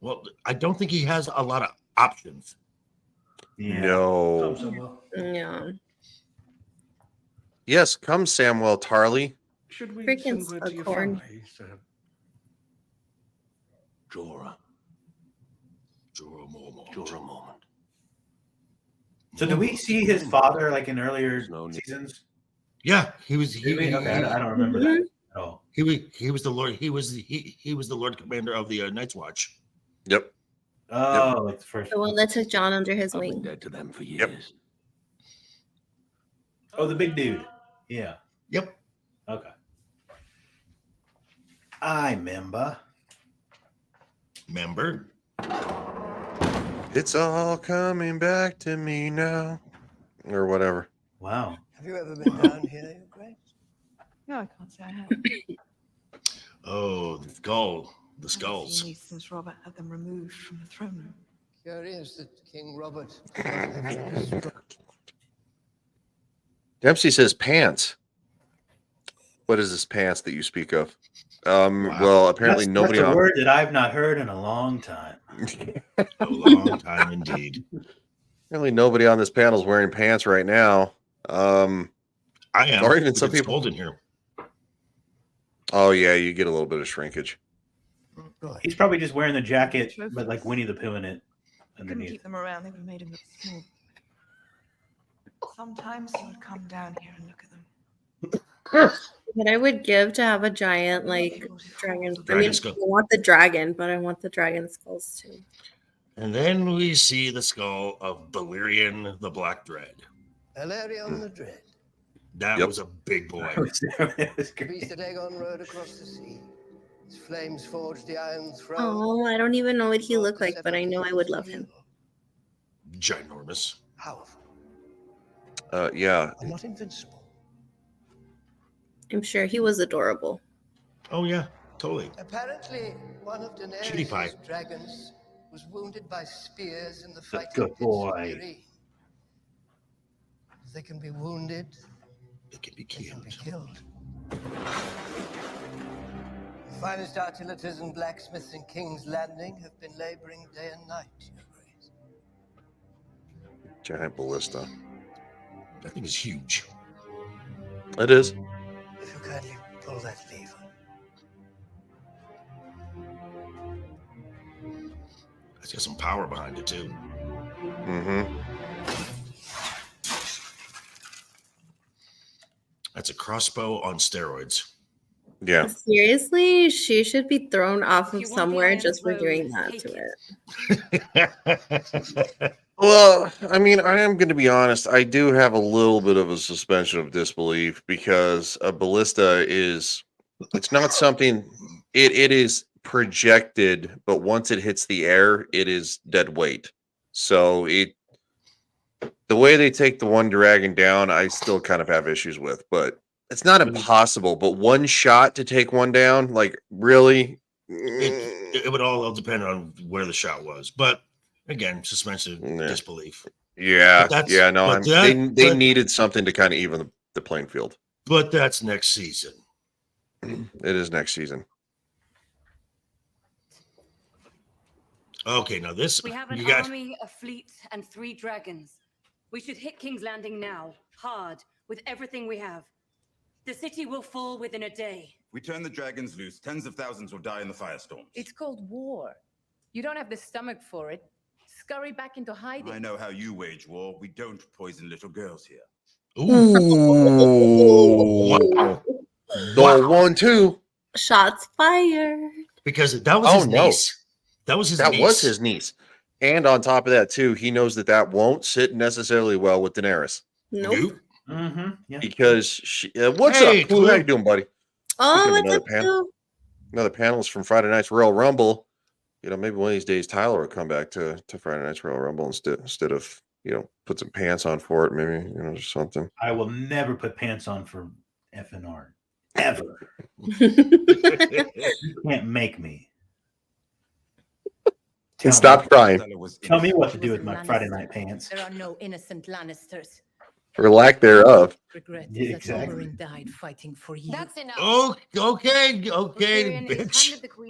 Well, I don't think he has a lot of options. No. Yeah. Yes, come Samuel Tarly. Should we Freaking send word to your Slughorn. family, Sir Jorah? Jorah moment. So, do we see his father like in earlier seasons? Yeah, he was. Did we? Okay, I don't remember that at all. He was the Lord. He was the Lord Commander of the Night's Watch. Yep. Oh, like the first. The one that took John under his wing. Dead to them for years. Oh, the big dude. Yeah. Yep. Okay. I remember. Member. It's all coming back to me now, or whatever. Wow. Have you ever been down here, Your Grace? No, I can't say I have. Oh, the skull. The skulls. Seen these since Robert had them removed from the throne room. Curious that King Robert. Dempsey says pants. What is this pants that you speak of? Wow. Well, apparently nobody that's a on. word that I've not heard in a long time. A long time indeed. Apparently nobody on this panel is wearing pants right now. I am. Or even It's some people. cold in here. Oh yeah, you get a little bit of shrinkage. He's probably just wearing the jacket, but like Winnie the Pooh in it I couldn't underneath. keep them around. They would have made him look small. Sometimes he would come down here and look at them. What I would give to have a giant like dragon. I Dragon mean, skull. I want the dragon, but I want the dragon skulls too. And then we see the skull of Balerion the Black Dread. Valerian the Dread. That was a big boy. Beast that Aegon rode across the sea. His flames forged the Iron Throne. Oh, I don't even know what he looked like, but I know I would love him. Ginormous. Powerful. Yeah. I'm not invincible. I'm sure he was adorable. Oh yeah, totally. Apparently, one of Cutie pie. Daenerys' dragons was wounded by spears in the fight. Good boy. They can be wounded. They can be killed. killed. The finest artilators and blacksmiths in King's Landing have been laboring day and night, Your Grace. Giant ballista. That thing is huge. It is. If you kindly pull that lever. It's got some power behind it too. Mm-hmm. That's a crossbow on steroids. Yeah. Seriously, she should be thrown off of somewhere just for doing that to it. Well, I mean, I am going to be honest. I do have a little bit of a suspension of disbelief because a ballista it's not something, it is projected, but once it hits the air, it is dead weight. So the way they take the one dragon down, I still kind of have issues with, but it's not impossible. But one shot to take one down, like really, It would all depend on where the shot was. But again, suspension of disbelief. yeah, But yeah, no, but they needed something to kind of even the playing field. But that's next season. It is next season. Okay, now this We have an you got army, a fleet, and 3 dragons. We should hit King's Landing now, hard, with everything we have. The city will fall within a day. We turn the dragons loose, tens of thousands will die in the firestorms. It's called war. You don't have the stomach for it. Scurry back into hiding. I know how you wage war. We don't poison little girls here. Ooh. Wow. The 1-2. Shots fired. because that was his niece. That was his niece. Was his niece. And on top of that, too, he knows that won't sit necessarily well with Daenerys. Nope. Mm-hmm. Yeah. Because she, what's Hey, up, Clue? How Clue. you doing, buddy? Oh, Speaking of what's up, Clue? Another panelist from Friday Night's Royal Rumble. You know, maybe one of these days Tyler will come back to Friday Night's Royal Rumble instead of, you know, put some pants on for it, maybe, you know, or something. I will never put pants on for FNR. Ever. You can't make me. And stop crying. Tell me what to do with my Friday night pants. There are no innocent Lannisters. For lack thereof. Regret Yeah, that exactly. Oberyn died fighting for you. That's enough. Oh, okay, Tyrion has bitch. handed the queen.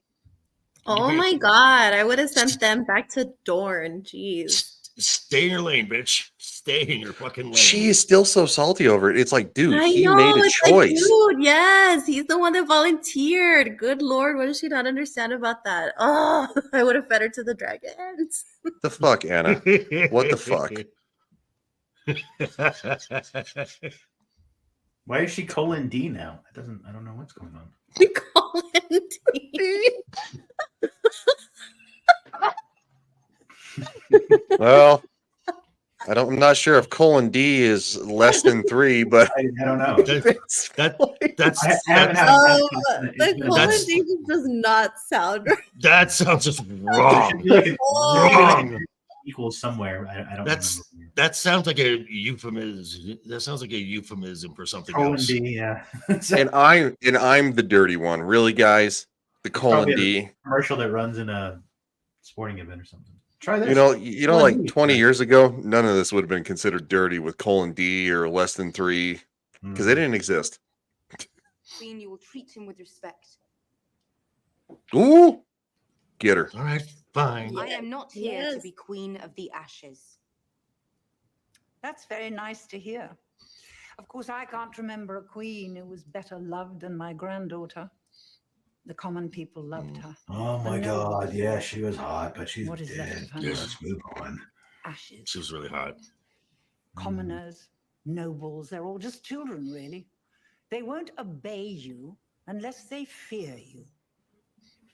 Oh my god, I would have sent them back to Dorne. Jeez. Stay in your lane, bitch. Stay in your fucking lane. She is still so salty over it. It's like, dude, I he know, made a it's like, choice. dude, yes, he's the one that volunteered. Good lord, what does she not understand about that? Oh, I would have fed her to the dragons. The fuck, Anna? What the fuck? Why is she colon D now? I don't know what's going on. Colin D. Well, I'm not sure if colon D is less than 3, but I don't know. That's I haven't had The colon That's- D does not sound right. that sounds just wrong. Oh. Equals somewhere. I don't That's remember. that sounds like a euphemism. That sounds like a euphemism for something Colon else. D, yeah. and I'm the dirty one. Really, guys? The colon Probably D. a commercial that runs in a sporting event or something. Try this. You know, like 20 years ago, none of this would have been considered dirty with colon D or less than 3 because they didn't exist. Queen, you will treat him with respect. Ooh, get her. All right, fine. I am not here to Yes. be Queen of the Ashes. That's very nice to hear. Of course, I can't remember a queen who was better loved than my granddaughter. The common people loved her. Oh my The god, nobles yeah, loved she was hot, but she's What is left dead. of her Yes. now? Let's move on. Ashes. She was really hot. Commoners, nobles, they're all just children, really. They won't obey you unless they fear you.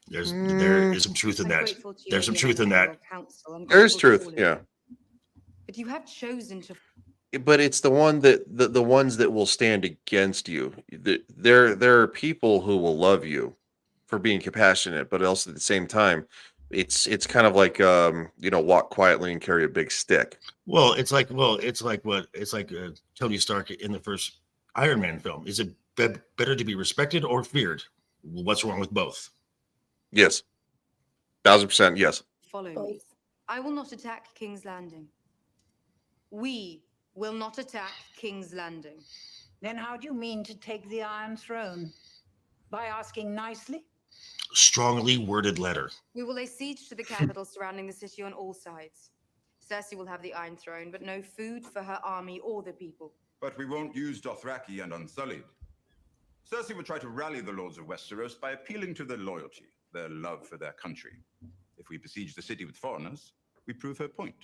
There is some truth in I'm that. grateful to you, There's some Lady truth in that. Electoral Council. I'm There is grateful to truth, all of yeah. you. But you have chosen to. But it's the ones that will stand against you. There are people who will love you for being compassionate, but also at the same time, it's kind of like walk quietly and carry a big stick. It's like Tony Stark in the first Iron Man film. Is it better to be respected or feared? What's wrong with both? Yes, 1000% yes. Follow me. I will not attack King's Landing. We will not attack King's Landing. Then how do you mean to take the Iron Throne? By asking nicely? Strongly worded letter. We will lay siege to the capital surrounding the city on all sides. Cersei will have the Iron Throne, but no food for her army or the people. But we won't use Dothraki and Unsullied. Cersei will try to rally the lords of Westeros by appealing to their loyalty, their love for their country. If we besiege the city with foreigners, we prove her point.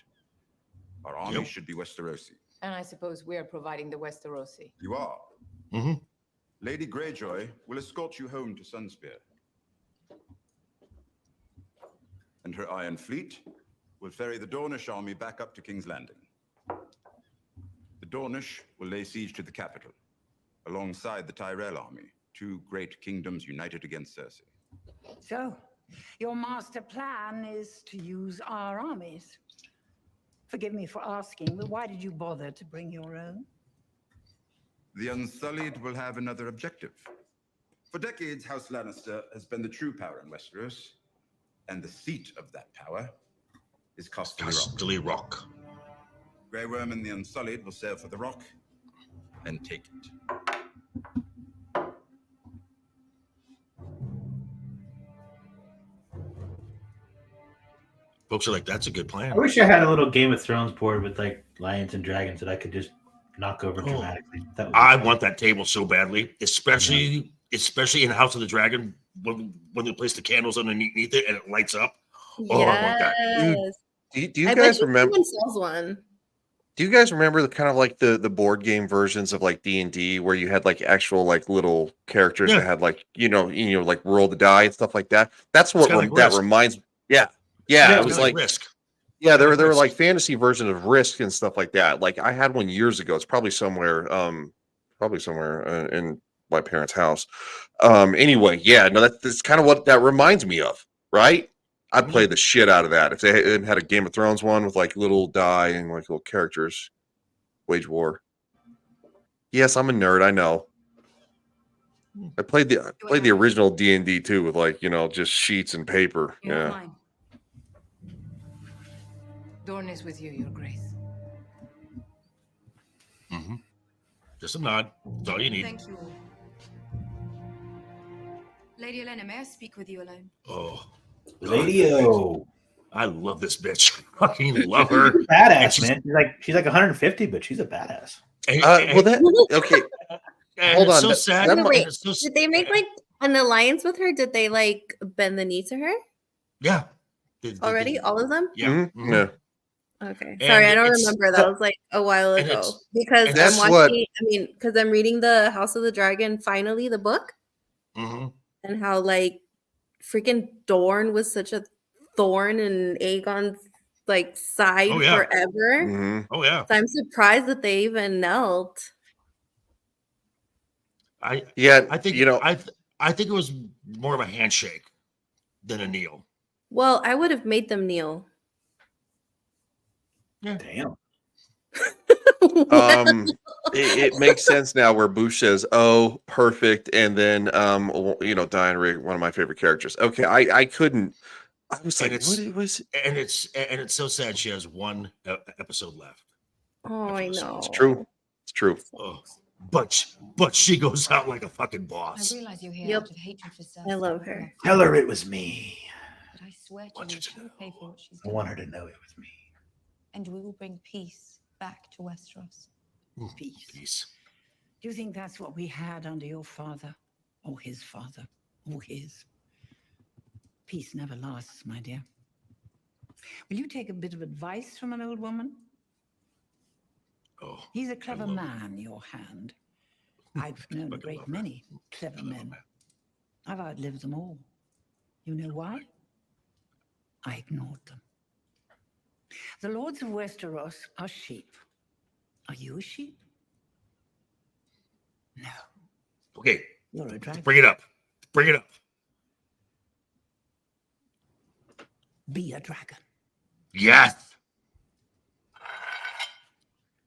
Our army should be Westerosi. And I suppose we're providing the Westerosi. You are. Mm-hmm. Lady Greyjoy will escort you home to Sunspear. And her Iron Fleet will ferry the Dornish army back up to King's Landing. The Dornish will lay siege to the capital, alongside the Tyrell army, 2 great kingdoms united against Cersei. So, your master plan is to use our armies. Forgive me for asking, but why did you bother to bring your own? The Unsullied will have another objective. For decades, House Lannister has been the true power in Westeros, and the seat of that power is Casterly Rock. Grey Worm and the Unsullied will sail for the Rock and take it. Folks are like, that's a good plan. I wish I had a little Game of Thrones board with like lions and dragons that I could just knock over dramatically. That would be I fun. want that table so badly, especially in House of the Dragon when they place the candles underneath it and it lights up. Oh, I want that. Yes. Do you I bet guys you remember? someone sells one. Do you guys remember the kind of like the board game versions of like D&D where you had like actual like little characters that had like like roll the die and stuff like that? That's what kinda like that Risk. reminds. Yeah, it was like Risk. Yeah, there were like fantasy versions of Risk and stuff like that. Like I had one years ago. It's probably somewhere in my parents' house. Anyway, yeah, no, that's kind of what that reminds me of, right? I'd play the shit out of that if they had a Game of Thrones one with like little die and like little characters wage war. Yes, I'm a nerd. I know. I played the original D&D too with like just sheets and paper. You're not Yeah. mine. Dorn is with you, Your Grace. Mm-hmm. Just a nod. That's all you need. Thank you. Lady Elena, may I speak with you alone? Oh, Lady O. I love this bitch. I fucking love her. Badass, man. She's like 150, but she's a badass. Well, that okay. Hold on. So sad. Wait, did they make like an alliance with her? Did they like bend the knee to her Yeah. already? All of them? Yeah. Mm-hmm. Yeah. Okay. And Sorry, I don't it's- remember. That was like a while and ago it's- because and I'm that's watching. Because I'm reading the House of the Dragon. Finally, the book, Mm-hmm. and how like freaking Dorn was such a thorn in Aegon's like side Oh, yeah. forever. Mm-hmm. Oh yeah. So I'm surprised that they even knelt. I think I think it was more of a handshake than a kneel. Well, I would have made them kneel. Damn. It makes sense now where Boosh says, "Oh, perfect," and then Diane Rigg, one of my favorite characters. Okay, I couldn't. I was like, what it was? And it's so sad. She has one episode left. Oh, I know. It's true. It's true. Oh, but she goes out like a fucking boss. I realize you're here Yep. out of hatred for Cersei. I love her. Tell her it was me. But I swear to you, she will pay for what she's I done. want her to know it was me. And we will bring peace back to Westeros. Peace. Do you think that's what we had under your father, or his father, or his? Peace never lasts, my dear. Will you take a bit of advice from an old woman? Oh, he's a clever man, your hand. I've known a great many clever men. I've outlived them all. You know why? I ignored them. The lords of Westeros are sheep. Are you a sheep? No. Okay. You're a dragon. Bring it up. Bring it up. Be a dragon. Yes.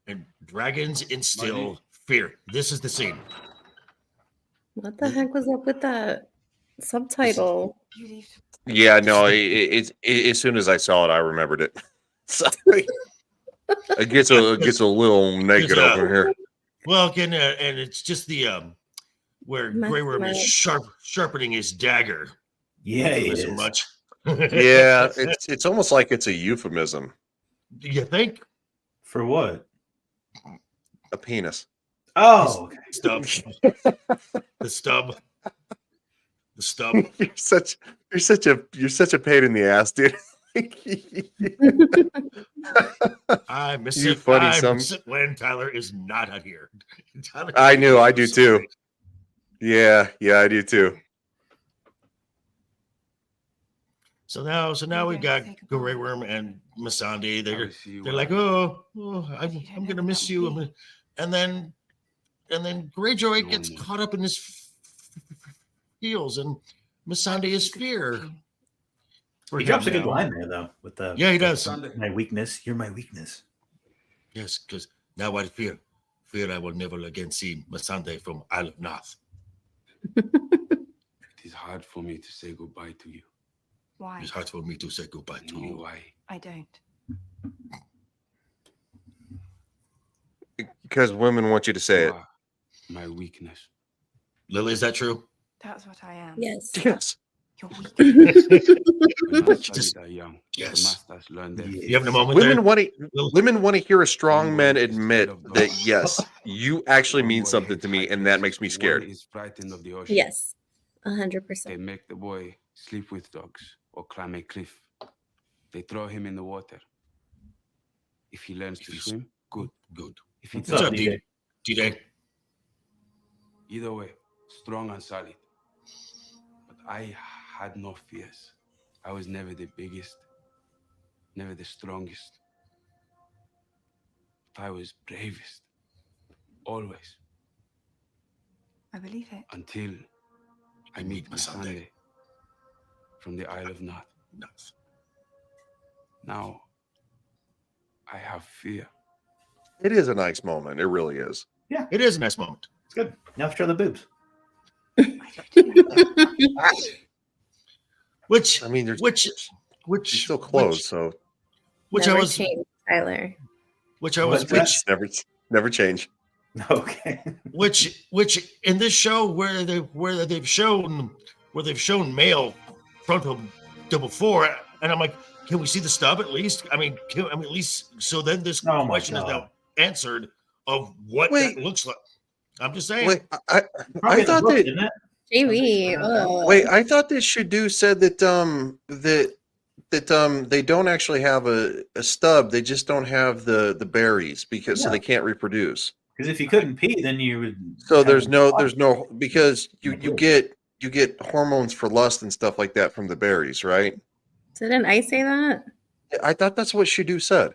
And dragons instill fear. This is the scene. What the heck was up with that subtitle? Yeah, no. It's as soon as I saw it, I remembered it. Sorry. It gets a little naked over here. Well, again, and it's just the where Grey Worm is sharpening his dagger. Yeah, he so is. much. Yeah, it's almost like it's a euphemism. You think? For what? A penis. Oh, okay. Stub. The stub. The stub. You're such a pain in the ass, dude. I miss You it. funny I some. miss it when Tyler is not out here. Tyler I knew. I do so too. great. Yeah, I do too. So now we've got Grey Worm and Missandei. They're like, oh, I'm gonna miss you. And then Greyjoy gets caught up in his heels, and Missandei is fear. He drops a good line there, though. With the Yeah, he does. My weakness, you're my weakness. Yes, because now I fear I will never again see Missandei from Isle of North. It is hard for me to say goodbye to you. Why? It's hard for me to say goodbye to you. Why? I don't. Because women want you to say it. My weakness. Lily, is that true? That's what I am. Yes. Yes. You're weak. The masters are young. Yes. The masters learn their You having a moment Women want to hear a strong man admit that yes, you actually mean something to me, and that makes me scared. One is frightened of the ocean. Yes, 100%. They make the boy sleep with dogs or climb a cliff. They throw him in the water. If he learns to swim, good. If he What's up, doesn't, D-Day? either way, strong and solid. But I had no fears. I was never the biggest. never the strongest. But I was bravest. Always. I believe it. Until I meet my Sunday from the Isle of Nod. Now, I have fear. It is a nice moment. It really is. Yeah, it is a nice moment. It's good. Now show the boobs. Which I mean, there's which still closed, so which Never I was change, Tyler. which I was which never change. Okay. which in this show where they've shown male frontal double four, and I'm like, can we see the stub at least? I mean, at least so then this Oh my question is God. now answered of what that looks like. I'm just saying. Wait, I thought that. Isn't it? JV. Wait, I thought that Shadu said that they don't actually have a stub. They just don't have the berries because so Yeah. they can't reproduce. Because if you couldn't pee, then you would. So there's no because you get hormones for lust and stuff like that from the berries, right? Didn't I say that? I thought that's what Shadu said.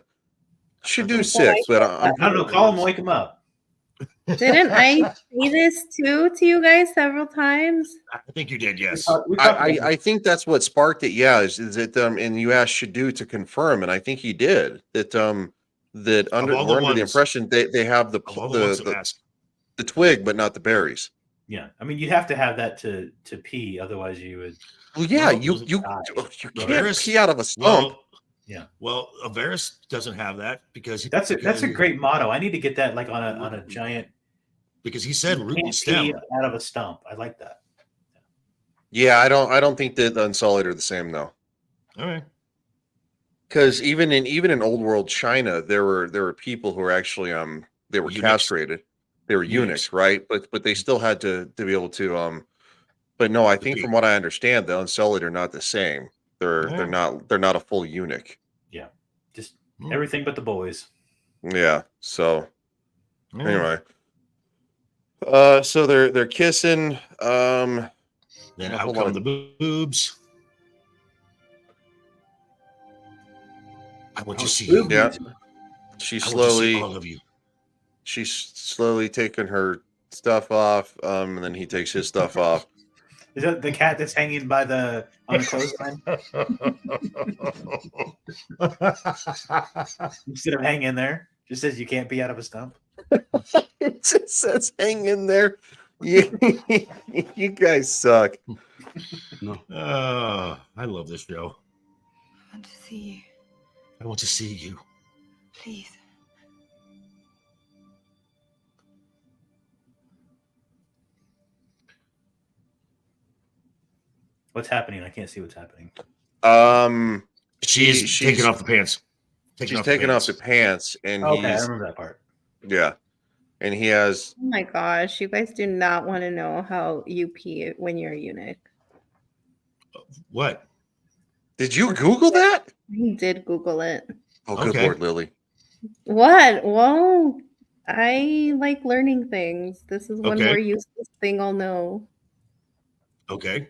Shadu's thought I sick, but said I don't know. Call him, wake him up. Didn't I say this too to you guys several times? I think you did, yes. I think that's what sparked it. Yeah, is it and you asked Shadu to confirm, and I think he did that. That all the we're under the ones- impression they have the Of all the ones that asked. the twig, but not the berries. Yeah, I mean, you'd have to have that to pee, otherwise you would. Well, yeah, Well, you can't Varys- pee out of a stump. Yeah. Well, Varys doesn't have that because That's a great motto. I need to get that like on a giant. because he said You root can't and stem. pee out of a stump. I like that. Yeah, I don't think that the Unsullied are the same though. All right. Because even in old world China, there were people who were actually they were Eunuchs. castrated. They were eunuchs, right? But they still had to be able to But no, I think from what I understand, the Unsullied are not the same. They're not a full eunuch. Yeah, just everything but the boys. Yeah. So anyway, so they're kissing. Then out hold come on. the boobs. I want to see you. Yeah. She's I want to see slowly all of you. she's slowly taking her stuff off, and then he takes his stuff off. Is that the cat that's hanging by the on the clothesline? Instead of hanging there, just says you can't pee out of a stump. It just says hang in there. You guys suck. No. I love this show. I want to see you. I want to see you. Please. What's happening? I can't see what's happening. She's taking off the pants. She's taking off the pants, and Okay, I he's remember that part. yeah, and he has Oh my gosh, you guys do not want to know how you pee when you're a eunuch. What? Did you Google that? I did Google it. Oh, good Okay. Lord, Lily. What? Well, I like learning things. This is one Okay. more useless thing I'll know. Okay.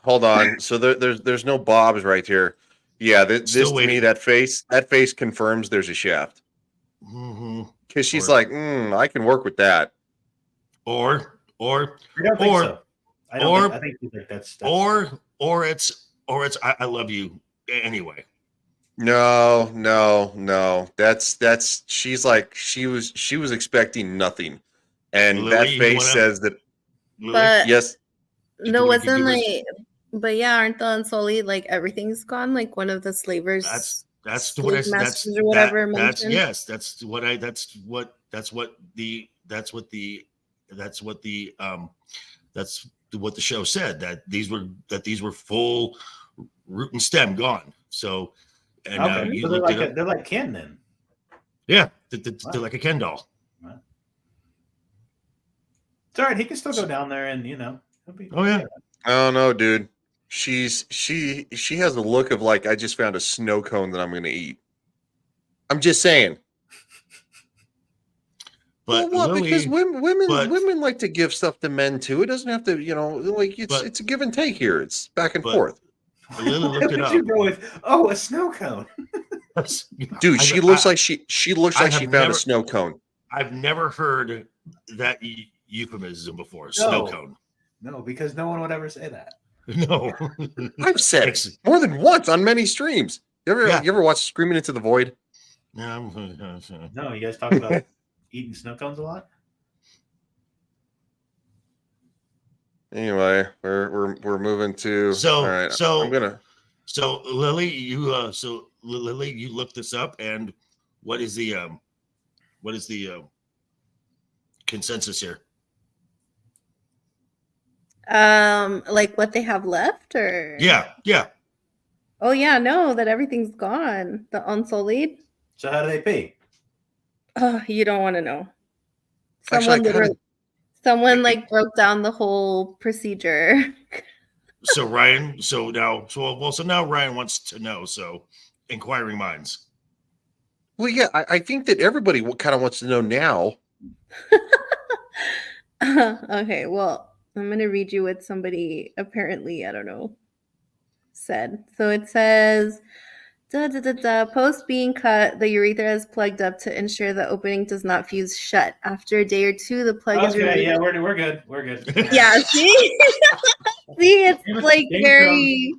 Hold on. So there's no bobs right here. Yeah, this Still to waiting. me that face confirms there's a shaft Mm-hmm. because she's Or- like, I can work with that. Or I don't think or so. I don't or think, I think you think that's or it's I love you anyway. No. That's she's like she was expecting nothing, and Lily, that you face wanna- says that Lily? But yes. no, we could wasn't give us- like, but yeah, aren't the Unsullied like everything's gone? Like one of the slavers. That's slave what I that's masters or whatever that's mentioned? yes that's what the show said, that these were full root and stem gone. So and okay. you So they're looked like it up. they're like Ken then. Yeah, they're like a Ken doll. It's all right. He can still go down there and he'll be. Oh yeah. I don't know, dude. She has a look of like I just found a snow cone that I'm gonna eat. I'm just saying. But well, what? Lily, Because women but- like to give stuff to men too. It doesn't have to, like it's a give and take here. It's back and forth. Lily looked it What up. you go with? Oh, a snow cone. Dude, she looks like she looks I like she have found never- a snow cone. I've never heard that euphemism before. Snow cone. No, because no one would ever say that. No. I've said it more than once on many streams. You ever watch Screaming Into the Void? No, No, you guys talk about eating snow cones a lot. Anyway, we're moving to So all right. so I'm gonna so Lily, you Lily, you looked this up, and what is the consensus here? Like what they have left, or Yeah. oh yeah, no, that everything's gone. The Unsullied. So how do they pee? Oh, you don't want to know. Actually, Someone like broke down the whole procedure. So Ryan, now Ryan wants to know. So inquiring minds. Well, yeah, I think that everybody kind of wants to know now. Okay, well, I'm gonna read you what somebody apparently, I don't know, said. So it says, post being cut, the urethra is plugged up to ensure the opening does not fuse shut. After a day or two, the plug is removed. Okay, yeah, we're good. We're good. Yeah, see? See, it's like Game of very.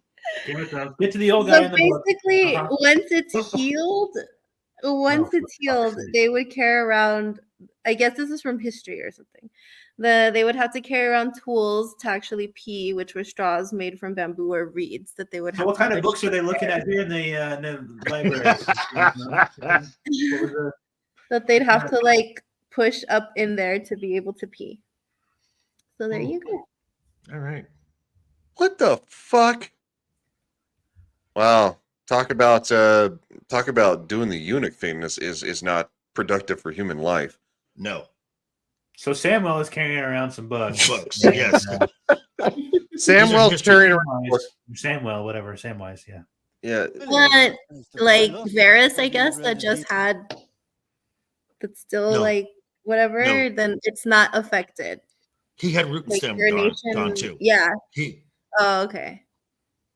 Game of Thrones. Get to the old guy So in the book. basically, Uh-huh. once it's healed, they would carry around. I guess this is from history or something. They would have to carry around tools to actually pee, which were straws made from bamboo or reeds that they would. So have what to kind of push books are they looking at here in the library? that they'd have to like push up in there to be able to pee. So there you go. All right. What the fuck? Wow. Talk about doing the eunuch thing is not productive for human life. No. So Samuel is carrying around some books. Yes. Samuel's carrying around. Samwise, whatever. Samwise, yeah. Yeah. But like Varys, I guess that just had that's still No. like whatever, No. then it's not affected. He had root and Like stem your gone nation, too. yeah. He Oh, okay.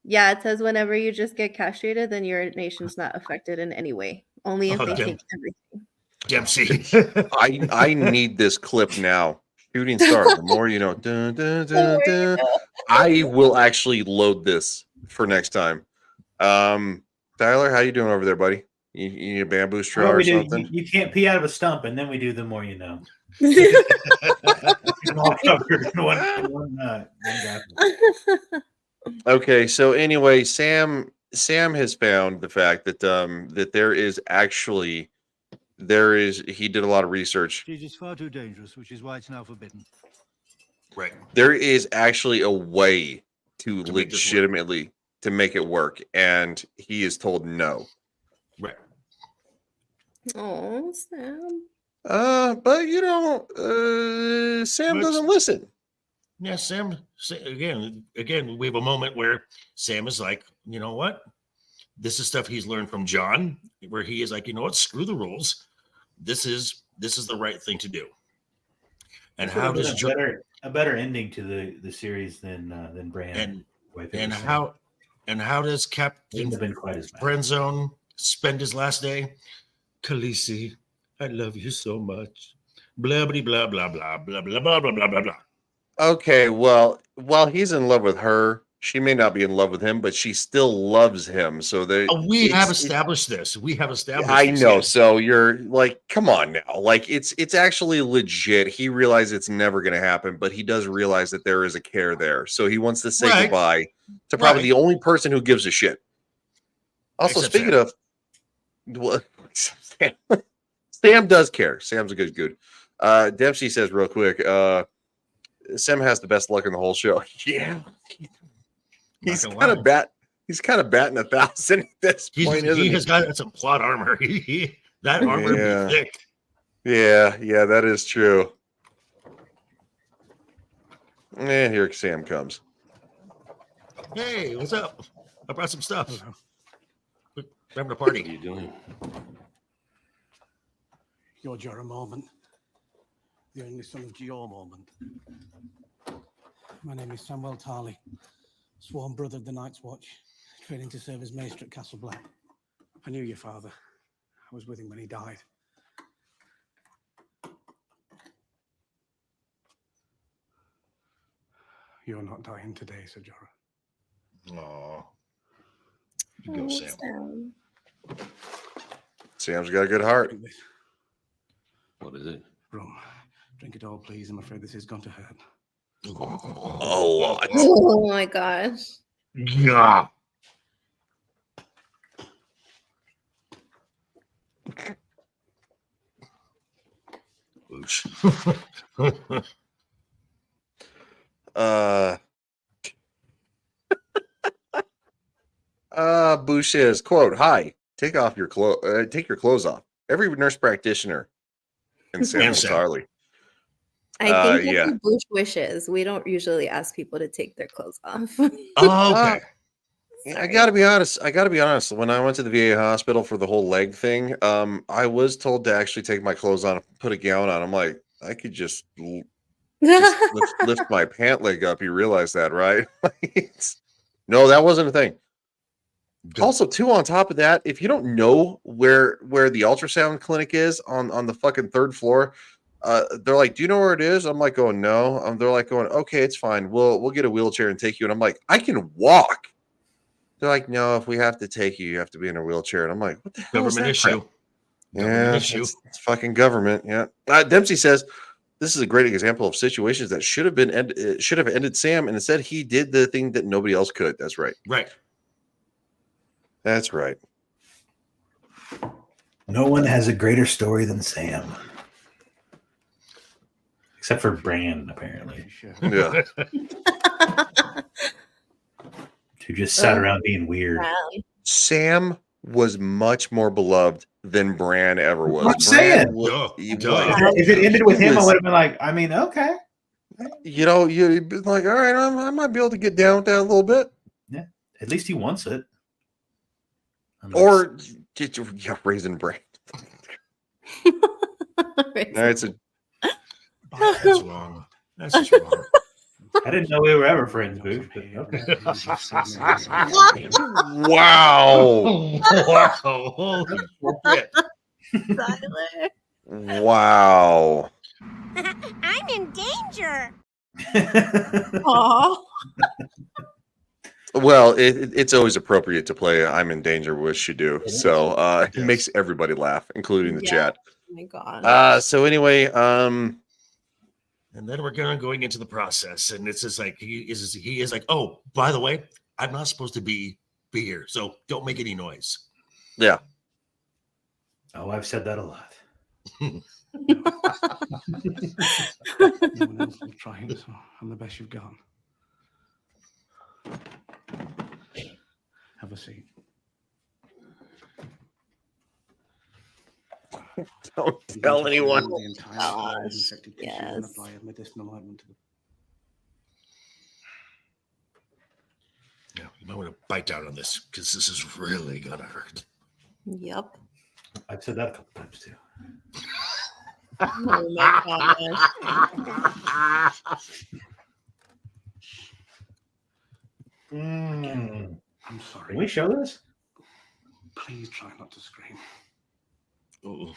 Yeah, it says whenever you just get castrated, then your nation's not affected in any way. Only if Oh, they damn. take everything. Dempsey. I need this clip now. Shooting star. The more you know. Dun, dun, dun, dun. I will actually load this for next time. Tyler, how you doing over there, buddy? You need a bamboo straw Well, or we do. something? You can't pee out of a stump, and then we do the more you know. All covered in one document. Okay, so anyway, Sam has found the fact that that he did a lot of research. It is far too dangerous, which is why it's now forbidden. Right. There is actually a way to make this work. legitimately to make it work, and he is told no. Right. Oh, Sam. But you know, Sam doesn't listen. Yeah, Sam. Again, we have a moment where Sam is like, you know what? This is stuff he's learned from John, where he is like, you know what? Screw the rules. This is the right thing to do. And how does a better ending to the series than Bran? And how does Captain Wouldn't have been quite as bad. Friendzone spend his last day? Khaleesi, I love you so much. Blah blah blah blah blah blah blah blah blah blah blah blah. Okay, well, while he's in love with her, she may not be in love with him, but she still loves him. So We have established this. We have established. I this, know. yes. So you're like, come on now. Like it's actually legit. He realizes it's never going to happen, but he does realize that there is a care there. So he wants to say Right. goodbye to probably the only person who gives a shit. Also, Except speaking Sam. of, well, Sam does care. Sam's a good dude. Dempsey says real quick, Sam has the best luck in the whole show. Yeah. He's kind of batting 1,000 at this point, isn't He he? has got some plot armor. That armor Yeah. be thick. Yeah, that is true. Here Sam comes. Hey, what's up? I brought some stuff. We're having a party. What are you doing? You're Jorah Mormont, the only son of Jeor Mormont. My name is Samuel Tarley, sworn brother of the Night's Watch, failing to serve as maester at Castle Black. I knew your father. I was with him when he died. You're not dying today, Sir Jorah. Oh, you go, Sam. Sam's got a good heart. What is it? Rum. Drink it all, please. I'm afraid this has gone to hurt. A lot. Oh my gosh. Yeah. Boucher's quote, "Hi, take your clothes off. Every nurse practitioner in San Charlie." I think that's yeah. what Bush wishes. We don't usually ask people to take their clothes off. Oh, okay. I gotta be honest. When I went to the VA hospital for the whole leg thing, I was told to actually take my clothes on, put a gown on. I'm like, I could just lift my pant leg up. You realize that, right? No, that wasn't a thing. Also, too, on top of that, if you don't know where the ultrasound clinic is on the fucking third floor, they're like, "Do you know where it is?" I'm like, "Oh no." They're like, "Going, okay, it's fine. We'll get a wheelchair and take you." And I'm like, "I can walk." They're like, "No, if we have to take you, you have to be in a wheelchair." And I'm like, "What the hell is Government that issue. crap?" Government Yeah, issue. it's fucking government. Yeah. Dempsey says this is a great example of situations that should have ended Sam, and instead he did the thing that nobody else could. That's right. Right. That's right. No one has a greater story than Sam. Except for Bran, apparently. Yeah. Who just sat around being weird. Sam was much more beloved than Bran ever was. I'm saying. If it ended with him, I would have been like, I mean, okay. You'd be like, all right, I might be able to get down with that a little bit. Yeah. At least he wants it. Or Raisin Bran. That's wrong. That's just wrong. I didn't know we were ever friends, Booth. But okay. Wow. Wow. Holy shit. Tyler. Wow. I'm in danger. Aw. Well, it's always appropriate to play "I'm in Danger" with Shadu, so it makes everybody laugh, including the chat. Oh my god. So anyway, and then we're going into the process, and it's just like he is like, "Oh, by the way, I'm not supposed to be here, so don't make any noise." Yeah. Oh, I've said that a lot. No one else will try it, so I'm the best you've got. Have a seat. Don't tell anyone. The entire Gosh, infected tissue and yes. apply a medicinal ointment to the Yeah, you might want to bite down on this because this is really gonna hurt. Yep. I've said that a couple times too. Oh my gosh. I'm sorry. Can we show this? Please try not to scream. Ooh.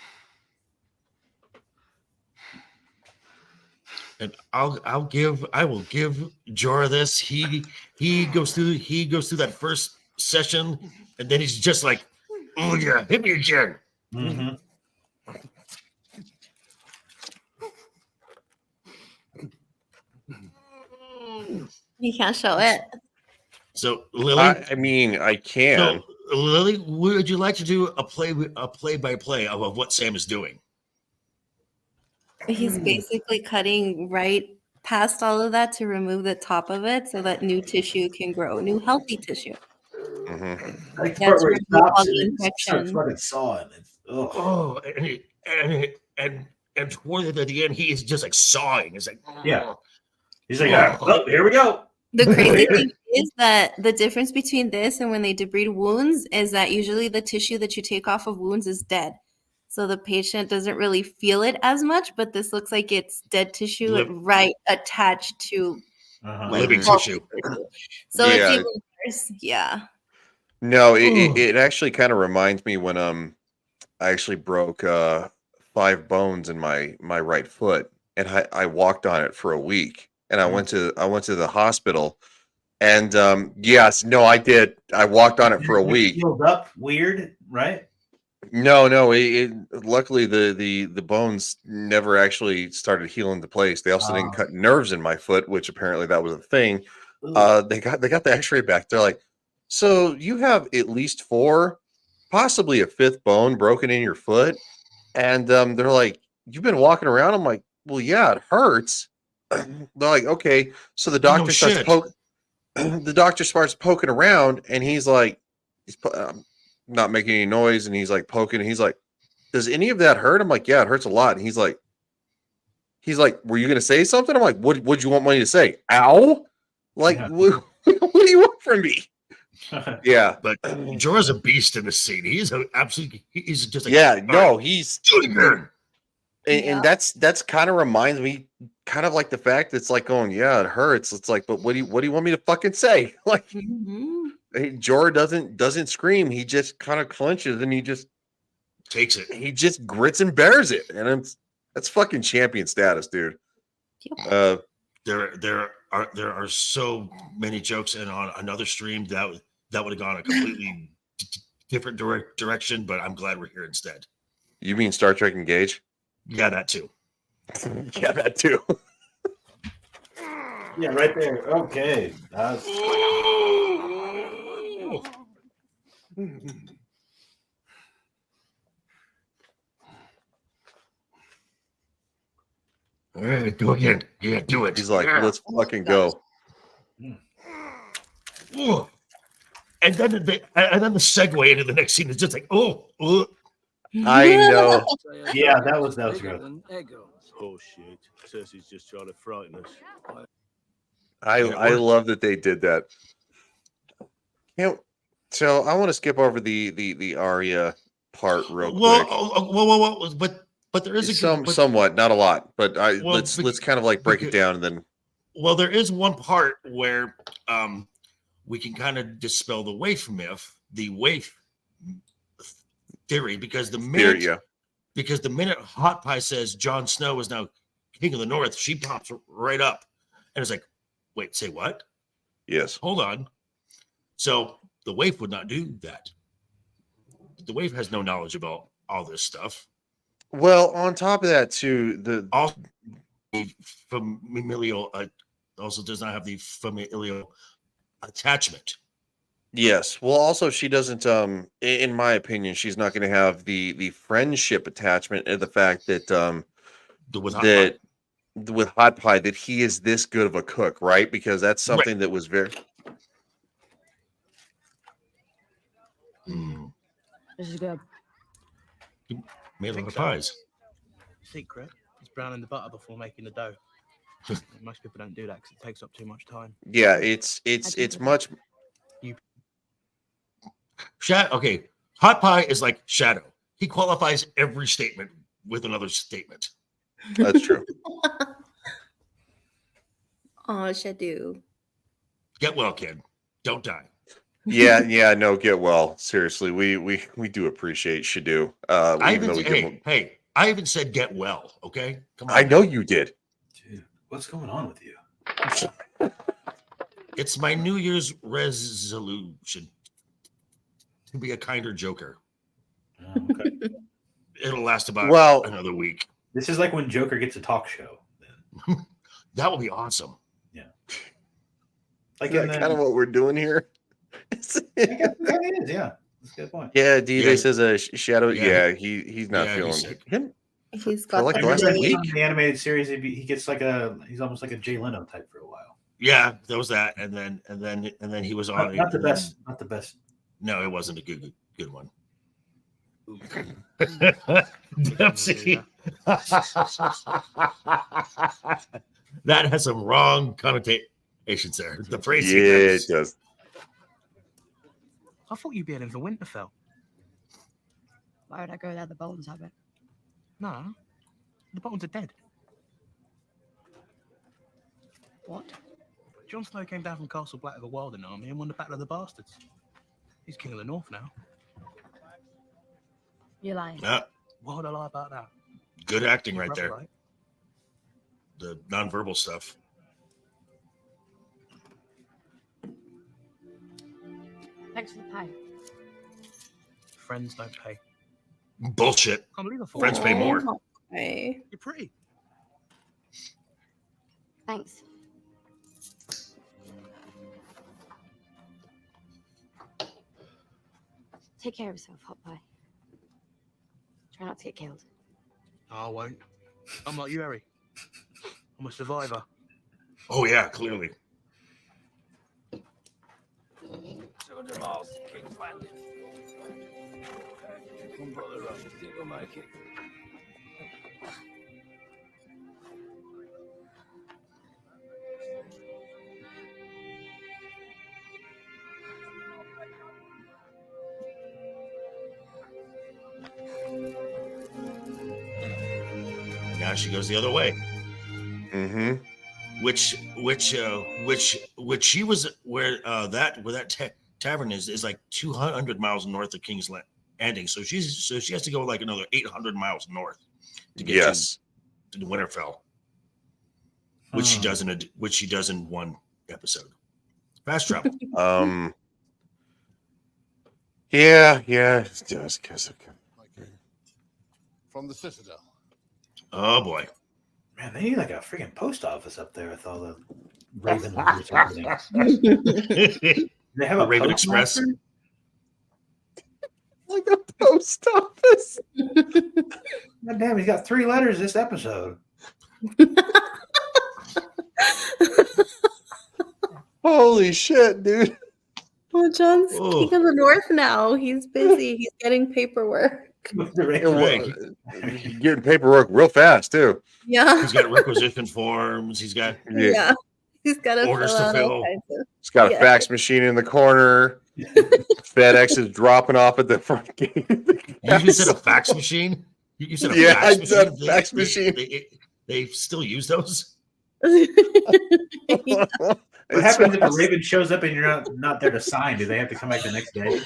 And I will give Jorah this. He goes through that first session, and then he's just like, "Oh yeah, hit me again." Mm-hmm. You can't show it. So Lily, I mean, I can. So Lily, would you like to do a play-by-play of what Sam is doing? He's basically cutting right past all of that to remove the top of it so that new tissue can grow, new healthy tissue. Mm-hmm. I like the That's part where where it we stops call the and it starts infection. fucking sawing. Ugh. Oh, and toward the end, he is just like sawing. It's like, Yeah. He's like, oh, here we go. The crazy thing is that the difference between this and when they debride wounds is that usually the tissue that you take off of wounds is dead. So the patient doesn't really feel it as much, but this looks like it's dead tissue right attached to living healthy tissue. So Yeah. it's even worse. Yeah. No, it actually kind of reminds me when I actually broke 5 bones in my right foot, and I walked on it for a week, and I went to the hospital, and yes, no, I did. I walked on it for a It week. healed up weird, right? No, luckily the bones never actually started healing into place. They also didn't cut nerves in my foot, which apparently that was a thing. They got the X-ray back. They're like, so you have at least 4, possibly a 5th bone broken in your foot, and they're like, you've been walking around. I'm like, well, yeah, it hurts. They're like, okay, so the doctor starts shit. the doctor starts poking around, and he's like, not making any noise, and he's like poking, and he's like, does any of that hurt? I'm like, yeah, it hurts a lot. And he's like, were you gonna say something? I'm like, what'd you want me to say? Ow? Like, what do you want from me? Yeah, but Jorah's a beast in the scene. He's he's just like, yeah, no, he's again. And that's kind of reminds me, kind of like the fact it's like going, yeah, it hurts. It's like, but what do you want me to fucking say? Like, Jorah doesn't scream. He just kind of clenches and he just takes it. He just grits and bears it, and that's fucking champion status, dude. There are so many jokes, and on another stream that would have gone a completely different direction, but I'm glad we're here instead. You mean Star Trek Engage? Yeah, that too. Yeah, that too. Yeah, right there. Okay. All right, do it again. Yeah, do it. He's like, let's fucking go. Ooh. And then the segue into the next scene is just like, oh. I know. Yeah, that was good. Oh shit! Cersei's just trying to frighten us. I love that they did that. So I want to skip over the Arya part real quick. Well, but there is somewhat, not a lot, but let's kind of like break it down and then. Well, there is one part where we can kind of dispel the waif myth, the waif theory, because the minute Hot Pie says Jon Snow is now King of the North, she pops right up and is like, wait, say what? Yes. Hold on. So the waif would not do that. The waif has no knowledge about all this stuff. Well, on top of that, too, also familial also does not have the familial attachment. Yes. Well, also she doesn't. In my opinion, she's not going to have the friendship attachment and the fact that with Hot Pie that he is this good of a cook, right? Because that's something that was very. This is good. Made a lot of pies. Secret is browning the butter before making the dough. Most people don't do that because it takes up too much time. Yeah, it's much. Okay, Hot Pie is like Shadow. He qualifies every statement with another statement. That's true. Oh, Shadow. Get well, kid. Don't die. Yeah, no, get well. Seriously, we do appreciate Shadow. I even said get well. Okay, come on. I know you did. Dude, what's going on with you? It's my New Year's resolution to be a kinder Joker. Oh, okay. It'll last about another week. This is like when Joker gets a talk show. That would be awesome. Yeah. Like kind of what we're doing here. It is, yeah. That's a good point. Yeah, DJ says a Shadow. Yeah, he's not feeling him. He's got like the last week. In the animated series, he gets like he's almost like a Jay Leno type for a while. Yeah, there was that, and then he was on. Not the best. Not the best. No, it wasn't a good one. Dempsey. That has some wrong connotations there. The phrase. Yeah, it does. I thought you'd be heading for Winterfell. Why would I go there? The Boltons have it. No, the Boltons are dead. What? Jon Snow came down from Castle Black with a Wilding army and won the Battle of the Bastards. He's king of the north now. You're lying. Yeah, Why would I lie about that? good acting Your right brother, there. right? The nonverbal stuff. Thanks for the pie. Friends don't pay. Bullshit. Can't believe I thought Friends pay more. Okay. You're pretty. Thanks. Take care of yourself, Hot Pie. Try not to get killed. I won't. I'm like you, Harry. I'm a survivor. Oh yeah, clearly. 200 miles to King's Landing. Come, brother, I think we'll make it. Now she goes the other way. Mm-hmm. Which she was where that tavern is like 200 miles north of King's Landing. So she has to go like another 800 miles north to get to Winterfell, which she does in one episode. Fast travel. Yeah. Just because. From the Citadel. Oh boy. Man, they need like a freaking post office up there with all the Raven letters and everything. They have a Raven postmaster? Express. Like a post office. God damn, he's got 3 letters this episode. Holy shit, dude. Well, John's king of the north now. He's busy. He's getting paperwork. Getting paperwork real fast too. Yeah. He's got requisition forms. He's got Yeah. He's got to orders fill to out fill. all kinds of. He's got a fax machine in the corner. FedEx is dropping off at the front gate. You just said a fax machine? You said a I fax said machine? fax machine. They still use those? What happens if a Raven shows up and you're not there to sign? Do they have to come back the next day?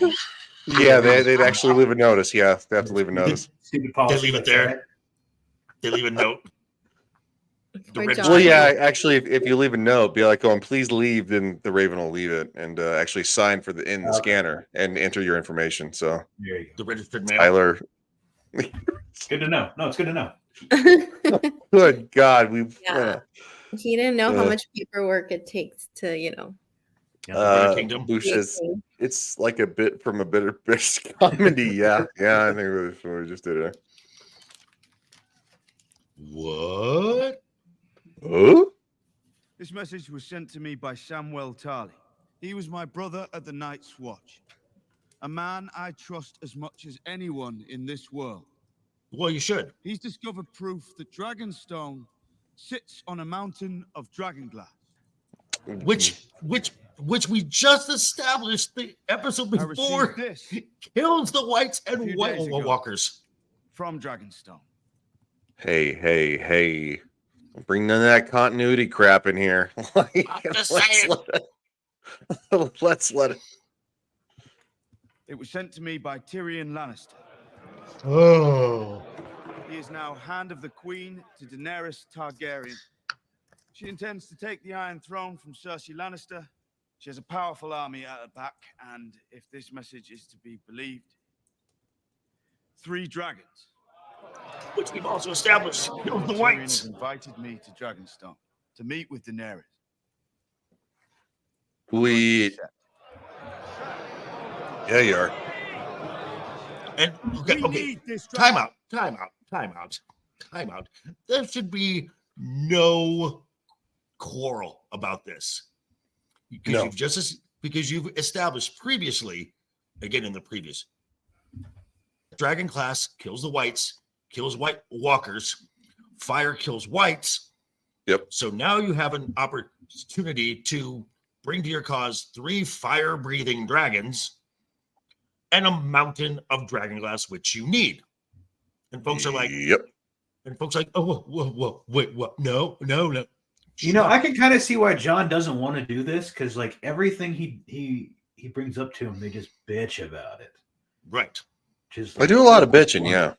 Yeah, they'd actually leave a notice. Yeah, they have to leave a notice. Stupid They policy. leave it there. They leave a note. Well, yeah, actually, if you leave a note, be like, "Oh, and please leave," then the Raven will leave it and actually sign for the scanner and enter your information. So there you go. The registered mail. Tyler, Good to know. No, it's good to know. good God, we've Yeah. He didn't know how much paperwork it takes to, Kingdom. Bush says it's like a bit from a bitter British comedy. Yeah, I think that's what we just did it. What? Oh? This message was sent to me by Samwell Tarly. He was my brother at the Night's Watch. A man I trust as much as anyone in this world. Well, you should. He's discovered proof that Dragonstone sits on a mountain of dragonglass. Which we just established the episode I before. received this Kills the whites a and few white days ago. walkers. From Dragonstone. Hey. Don't bring none of that continuity crap in here. just saying. Let's let it. It was sent to me by Tyrion Lannister. Oh. He is now Hand of the Queen to Daenerys Targaryen. She intends to take the Iron Throne from Cersei Lannister. She has a powerful army at her back, and if this message is to be believed, 3 dragons. Which we've also established. Kills the Tyrion whites. has invited me to Dragonstone to meet with Daenerys. Yeah, you are. And okay. Time out. There should be no quarrel about this. Because you've established previously, again in the previous, Dragon class kills the whites, kills white walkers, fire kills whites. Yep. So now you have an opportunity to bring to your cause 3 fire-breathing dragons and a mountain of dragonglass, which you need. And folks are like, yep. And folks are like, oh, whoa, wait, what? No. You know, I can kind of see why John doesn't want to do this because, like, everything he he brings up to him, they just bitch about it. Right. Just I do a lot of bitching, yeah.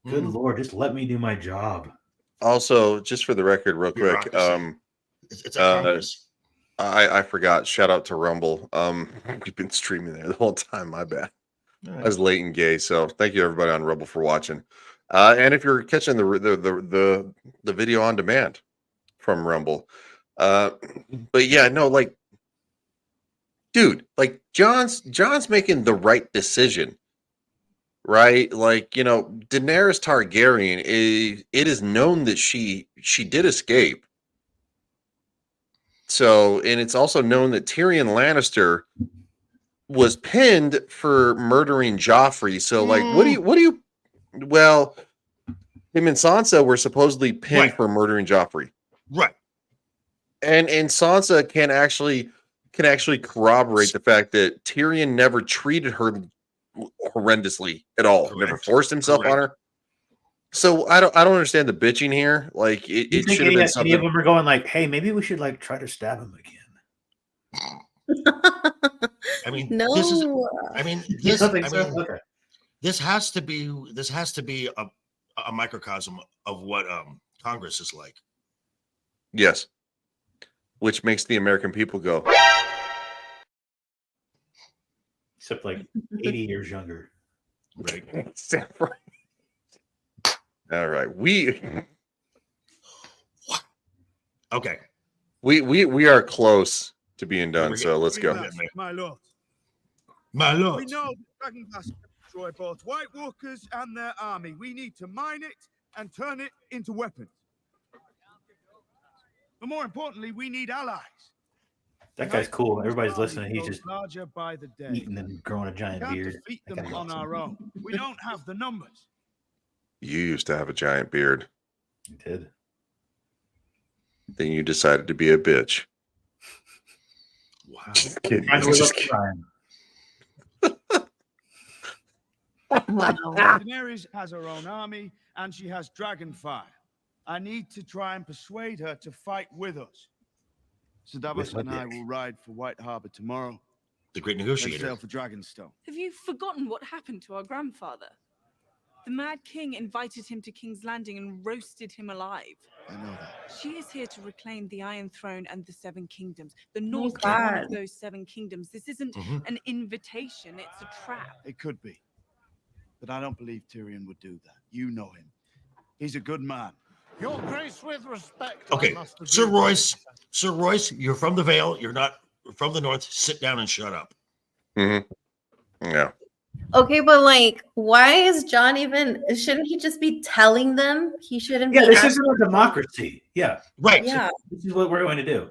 Good Lord, just let me do my job. Also, just for the record, real quick, it's a Congress. I forgot. Shout out to Rumble. We've been streaming there the whole time. My bad. I was late and gay, so thank you everybody on Rumble for watching. And if you're catching the video on demand from Rumble, but yeah, no, like, dude, like John's making the right decision. Right, like, you know, Daenerys Targaryen, it is known that she did escape. So, and it's also known that Tyrion Lannister was pinned for murdering Joffrey. So, like, what do you? Well, him and Sansa were supposedly pinned for murdering Joffrey. Right. And Sansa can actually corroborate the fact that Tyrion never treated her horrendously at all. Correct. Never forced himself on her. So I don't understand the bitching here. Like it should have been something. Any of them are going like, "Hey, maybe we should like try to stab him again." I mean, No. This has to be a microcosm of what Congress is like. Yes. Which makes the American people go. Except like 80 years younger. Right. All right. Okay. We are close to being done, so let's go. My lord. My lord. We know that Dragonflash can destroy both White Walkers and their army. We need to mine it and turn it into weapons. But more importantly, we need allies. That guy's cool. Everybody's listening. He's just larger by the day. eating and growing a giant We can't beard. defeat them on our own. We don't have the numbers. You used to have a giant beard. You did. Then you decided to be a bitch. Wow. Just kidding. Daenerys has her own army and she has dragonfire. I need to try and persuade her to fight with us. So Davos and I will ride for White Harbor tomorrow. The great Then negotiator. sail for Dragonstone. Have you forgotten what happened to our grandfather? The Mad King invited him to King's Landing and roasted him alive. I know that. She is here to reclaim the Iron Throne and the Seven Kingdoms. The North is God. one of those 7 kingdoms. This isn't an invitation, it's a trap. It could be. But I don't believe Tyrion would do that. You know him. He's a good man. Your Grace, with respect. Okay, Sir Royce, you're from the Vale. You're not from the North. Sit down and shut up. Yeah. Okay, but like, why is John even? Shouldn't he just be telling them? He shouldn't. Yeah, be this asking- isn't a democracy. Yeah. Right. Yeah. This is what we're going to do.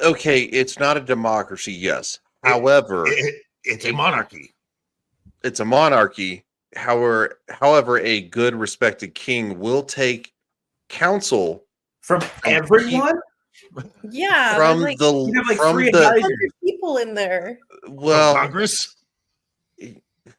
Okay, it's not a democracy, yes. However, it's a monarchy. It's a monarchy. However, a good respected king will take counsel from everyone. Yeah, from there's, the you have, like, from 300 the people in there. well Congress.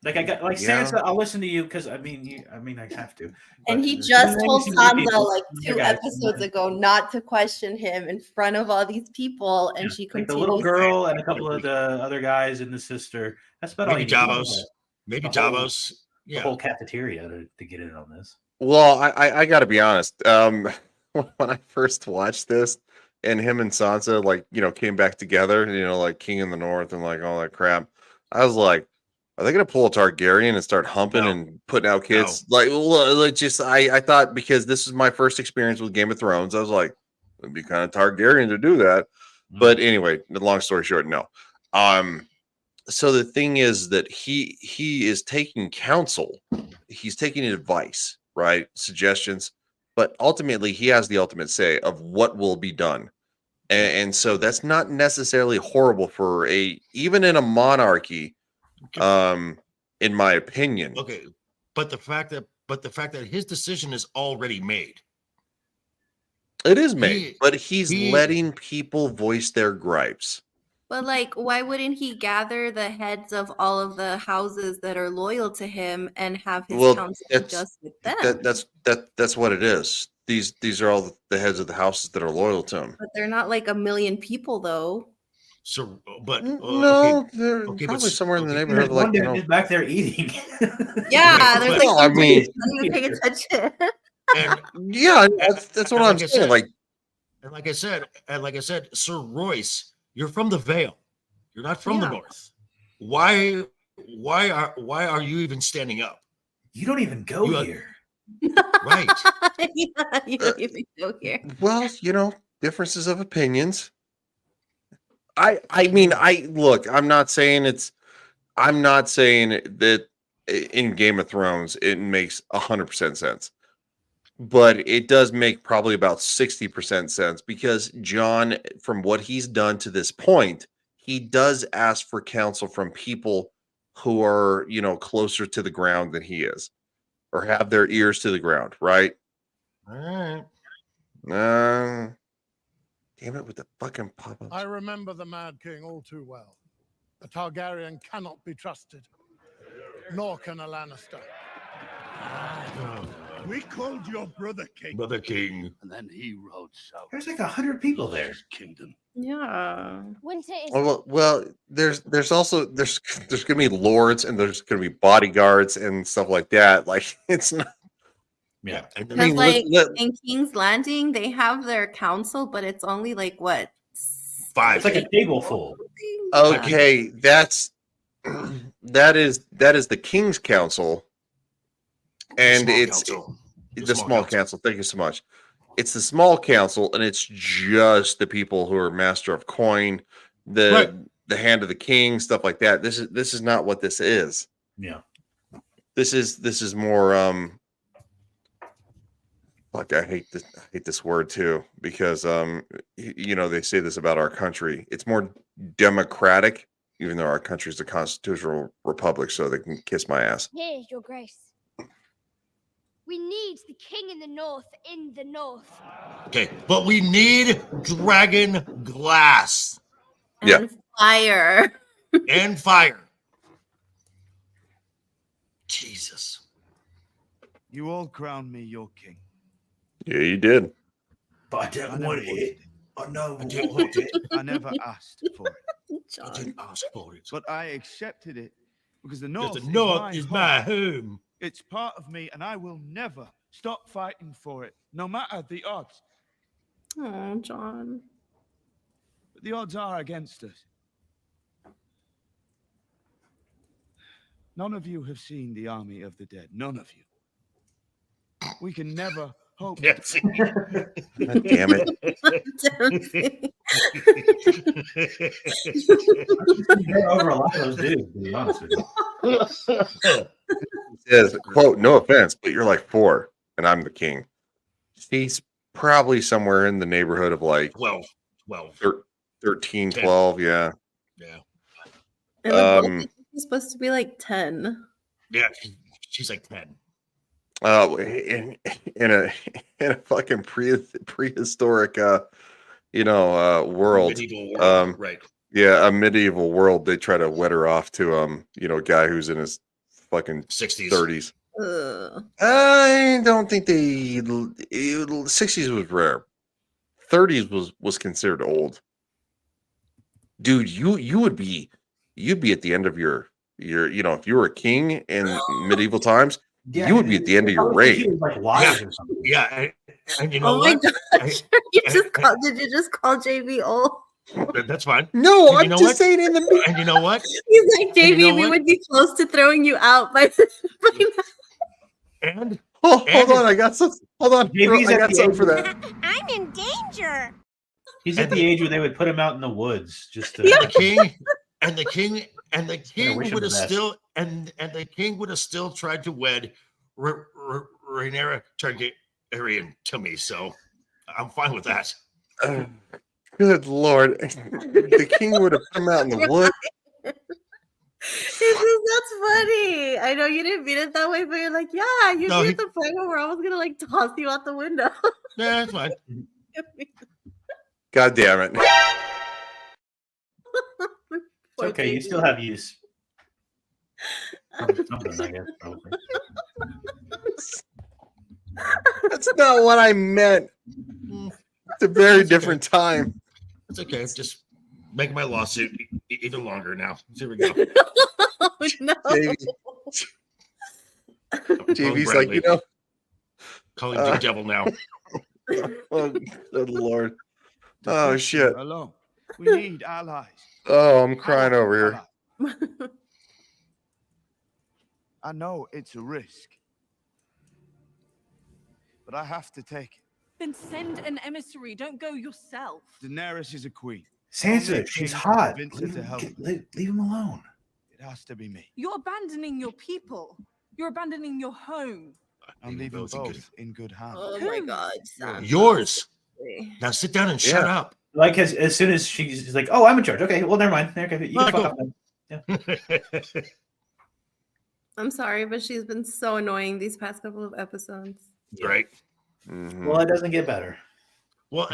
Like I got like Yeah. Sansa, I'll listen to you because I mean I have to. And But he there's just so told many Sansa people, like you 2 guys, episodes ago not to question him in front of all these people, and she like continues. the little girl and a couple of the other guys and the sister. That's about all Maybe you need. Davos. Maybe The whole- Davos. The Yeah. whole cafeteria to get in on this. Well, I got to be honest. When I first watched this, and him and Sansa like came back together, like King in the North and like all that crap, I was like, are they gonna pull a Targaryen and start humping and putting out kids? Like just I thought, because this is my first experience with Game of Thrones, I was like, it'd be kind of Targaryen to do that. But anyway, the long story short, no. So the thing is that he is taking counsel, he's taking advice, right? Suggestions, but ultimately he has the ultimate say of what will be done. And so that's not necessarily horrible for even in a monarchy, in my opinion. Okay, but the fact that his decision is already made. It is made, but he's letting people voice their gripes. But like, why wouldn't he gather the heads of all of the houses that are loyal to him and have his council just with them? That's what it is. These are all the heads of the houses that are loyal to him. But they're not like 1 million people, though. So, but no, they're okay, probably but somewhere in the There's neighborhood, one like dude just back there eating. Yeah, there's like Well, I some mean- dude not even paying attention. and yeah, that's what I'm like I saying. said- Like, and like I said, Sir Royce, you're from the Vale. You're not from the Yeah. North. Why are you even standing up? You don't even go You are- here. Right. Yeah, you don't even go here. well, differences of opinions. I mean, look, I'm not saying that in Game of Thrones it makes 100% sense. But it does make probably about 60% sense because John, from what he's done to this point, he does ask for counsel from people who are, closer to the ground than he is, or have their ears to the ground, right? All right. Damn it with the fucking pop-ups. I remember the Mad King all too well. A Targaryen cannot be trusted, nor can a Lannister. We called your brother king. Brother King. And then he rode south. There's like 100 people there. Kingdom. Yeah. Winter is. Well, there's also there's gonna be lords and there's gonna be bodyguards and stuff like that. Like it's not. Yeah, I Because mean, like in King's Landing, they have their council, but it's only like what? 5. It's like a table full. Okay, that is the King's Council, and Small it's council. the small council. Thank you so much. It's the small council, and it's just the people who are master of coin, the hand of the king, stuff like that. This is not what this is. Yeah. This is more like I hate this word too because they say this about our country. It's more democratic, even though our country is a constitutional republic, so they can kiss my ass. Here, Your Grace. We need the king in the north. Okay, but we need dragon glass Yeah. Fire. and fire. Jesus. You all crowned me your king. Yeah, you did. But I didn't want it. I know. I didn't want it. I never asked for it. I didn't ask for it. But I accepted it because the Because North, is my home. It's part of me, and I will never stop fighting for it, no matter the odds. Oh, John. But the odds are against us. None of you have seen the army of the dead. None of you. We can never hope. Yes. God damn it. They're over a lot of those dudes, to be honest with you. It says, quote, no offense, but you're like 4 and I'm the king. He's probably somewhere in the neighborhood of like 12. 13, 10. 12, yeah. Yeah. And the book is supposed to be like 10. Yeah, she's like 10. In a fucking prehistoric world. Medieval world, right. Yeah, a medieval world, they try to wet her off to a guy who's in his fucking 60s. 30s. Ugh. I don't think 60s was rare. 30s was considered old. Dude, you'd be at the end of your if you were a king in medieval times, you would be at the end of your reign. Yeah, and you know Oh my what? gosh. Did you just call JB old? That's fine. No, And I'm you know just what? saying in the And you know what? He's like, And JB, you know we what? would be close to throwing you out by And hold on, I got some. Hold on, JB's I at got the something age for where- that. I'm in danger. He's at the age where they would put him out in the woods just to. the king wish him would the have best. still and the king would have still tried to wed Rhaenyra Targaryen to me, so I'm fine with that. Good lord, the king would have come out in the woods. That's funny. I know you didn't mean it that way, but you're like, yeah, you'd No, be he- at the point where we're almost gonna like toss you out the window. Yeah, that's fine. God damn it. It's okay, you still have use. Something, I guess, probably. That's not what I meant. It's a very different time. It's okay. Just making my lawsuit even longer now. Here we go. Oh, no. JV's like, Bradley. you know, Calling Big Devil now. Oh, good Lord. Oh, shit. Alone. We need allies. Oh, I'm crying over here. I know it's a risk, but I have to take it. Then send an emissary. Don't go yourself. Daenerys is a queen. Sansa, she's hot. Convince her to help. Leave him alone. It has to be me. You're abandoning your people. You're abandoning your home. I'm leaving both in good hands. Oh my God, Sansa. Yours. Now sit down and shut up. Like as soon as she's like, "Oh, I'm in charge." Okay, well, never mind. Okay, you can fuck up then. Yeah. I'm sorry, but she's been so annoying these past couple of episodes. Right. Well, it doesn't get better. Well,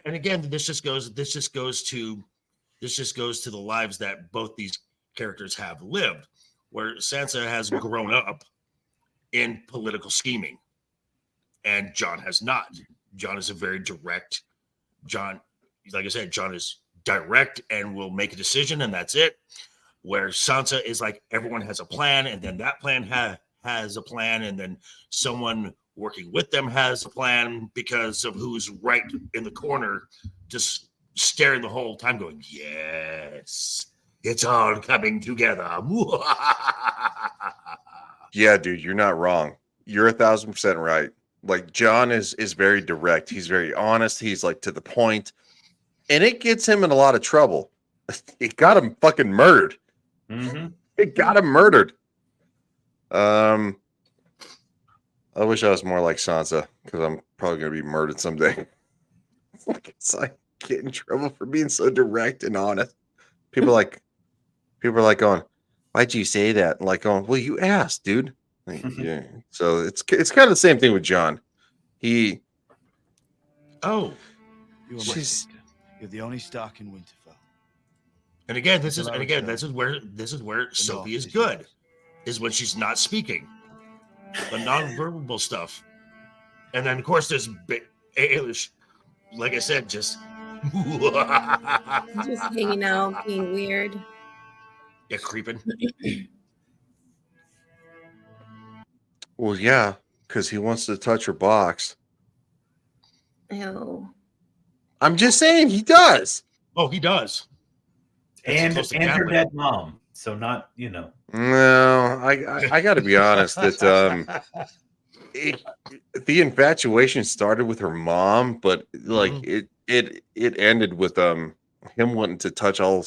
and again, this just goes to the lives that both these characters have lived, where Sansa has grown up in political scheming, and Jon has not. Jon is a very direct. Jon, like I said, Jon is direct and will make a decision, and that's it. Where Sansa is like, everyone has a plan, and then that plan has a plan, and then someone working with them has a plan because of who's right in the corner, just staring the whole time going, yes, it's all coming together. Yeah, dude, you're not wrong. You're 1,000% right. Like, Jon is very direct. He's very honest. He's like to the point, and it gets him in a lot of trouble. It got him fucking murdered. It got him murdered. I wish I was more like Sansa, because I'm probably gonna be murdered someday. It's like get in trouble for being so direct and honest. People are like going, "Why'd you say that?" And like going, "Well, you asked, dude." Like, yeah. So it's kind of the same thing with Jon. You are my sister. You're the only Stark in Winterfell. And again, this is where Sophie is good, is when she's not speaking, the non-verbal stuff. And then of course there's Ailish, like I said, just hanging out, being weird. Yeah, creeping. Well, yeah, because he wants to touch her box. Ew. I'm just saying he does. Oh, he does. And her dead mom. So not, you know. No, I got to be honest that the infatuation started with her mom, but like it ended with him wanting to touch all.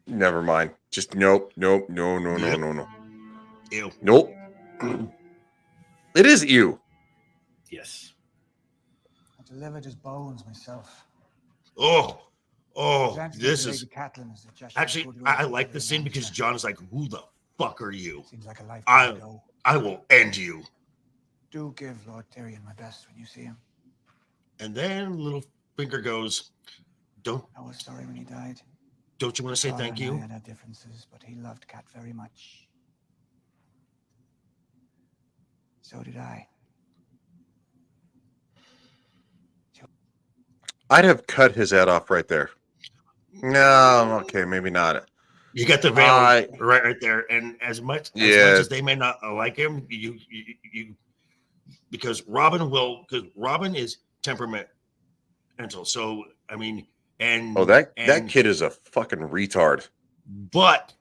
Never mind. Just nope. No. Ew. Nope. It is you. Yes. I delivered his bones myself. Oh, Presented this to is Lady Catelyn as a gesture of actually goodwill I to like the Lady scene because Lannister. Jon is like, "Who the fuck are you? Seems like a lifetime ago. I will end you." Do give Lord Tyrion my best when you see him. And then Littlefinger goes, "Don't I was sorry when he died. you want to say Father thank and I you?" had our differences, but he loved Cat very much. So did I. I'd have cut his head off right there. No, okay, maybe not. You got the veil right there, and as much as they may not like him, you because Robin is temperamental. So I mean, and that kid is a fucking retard. But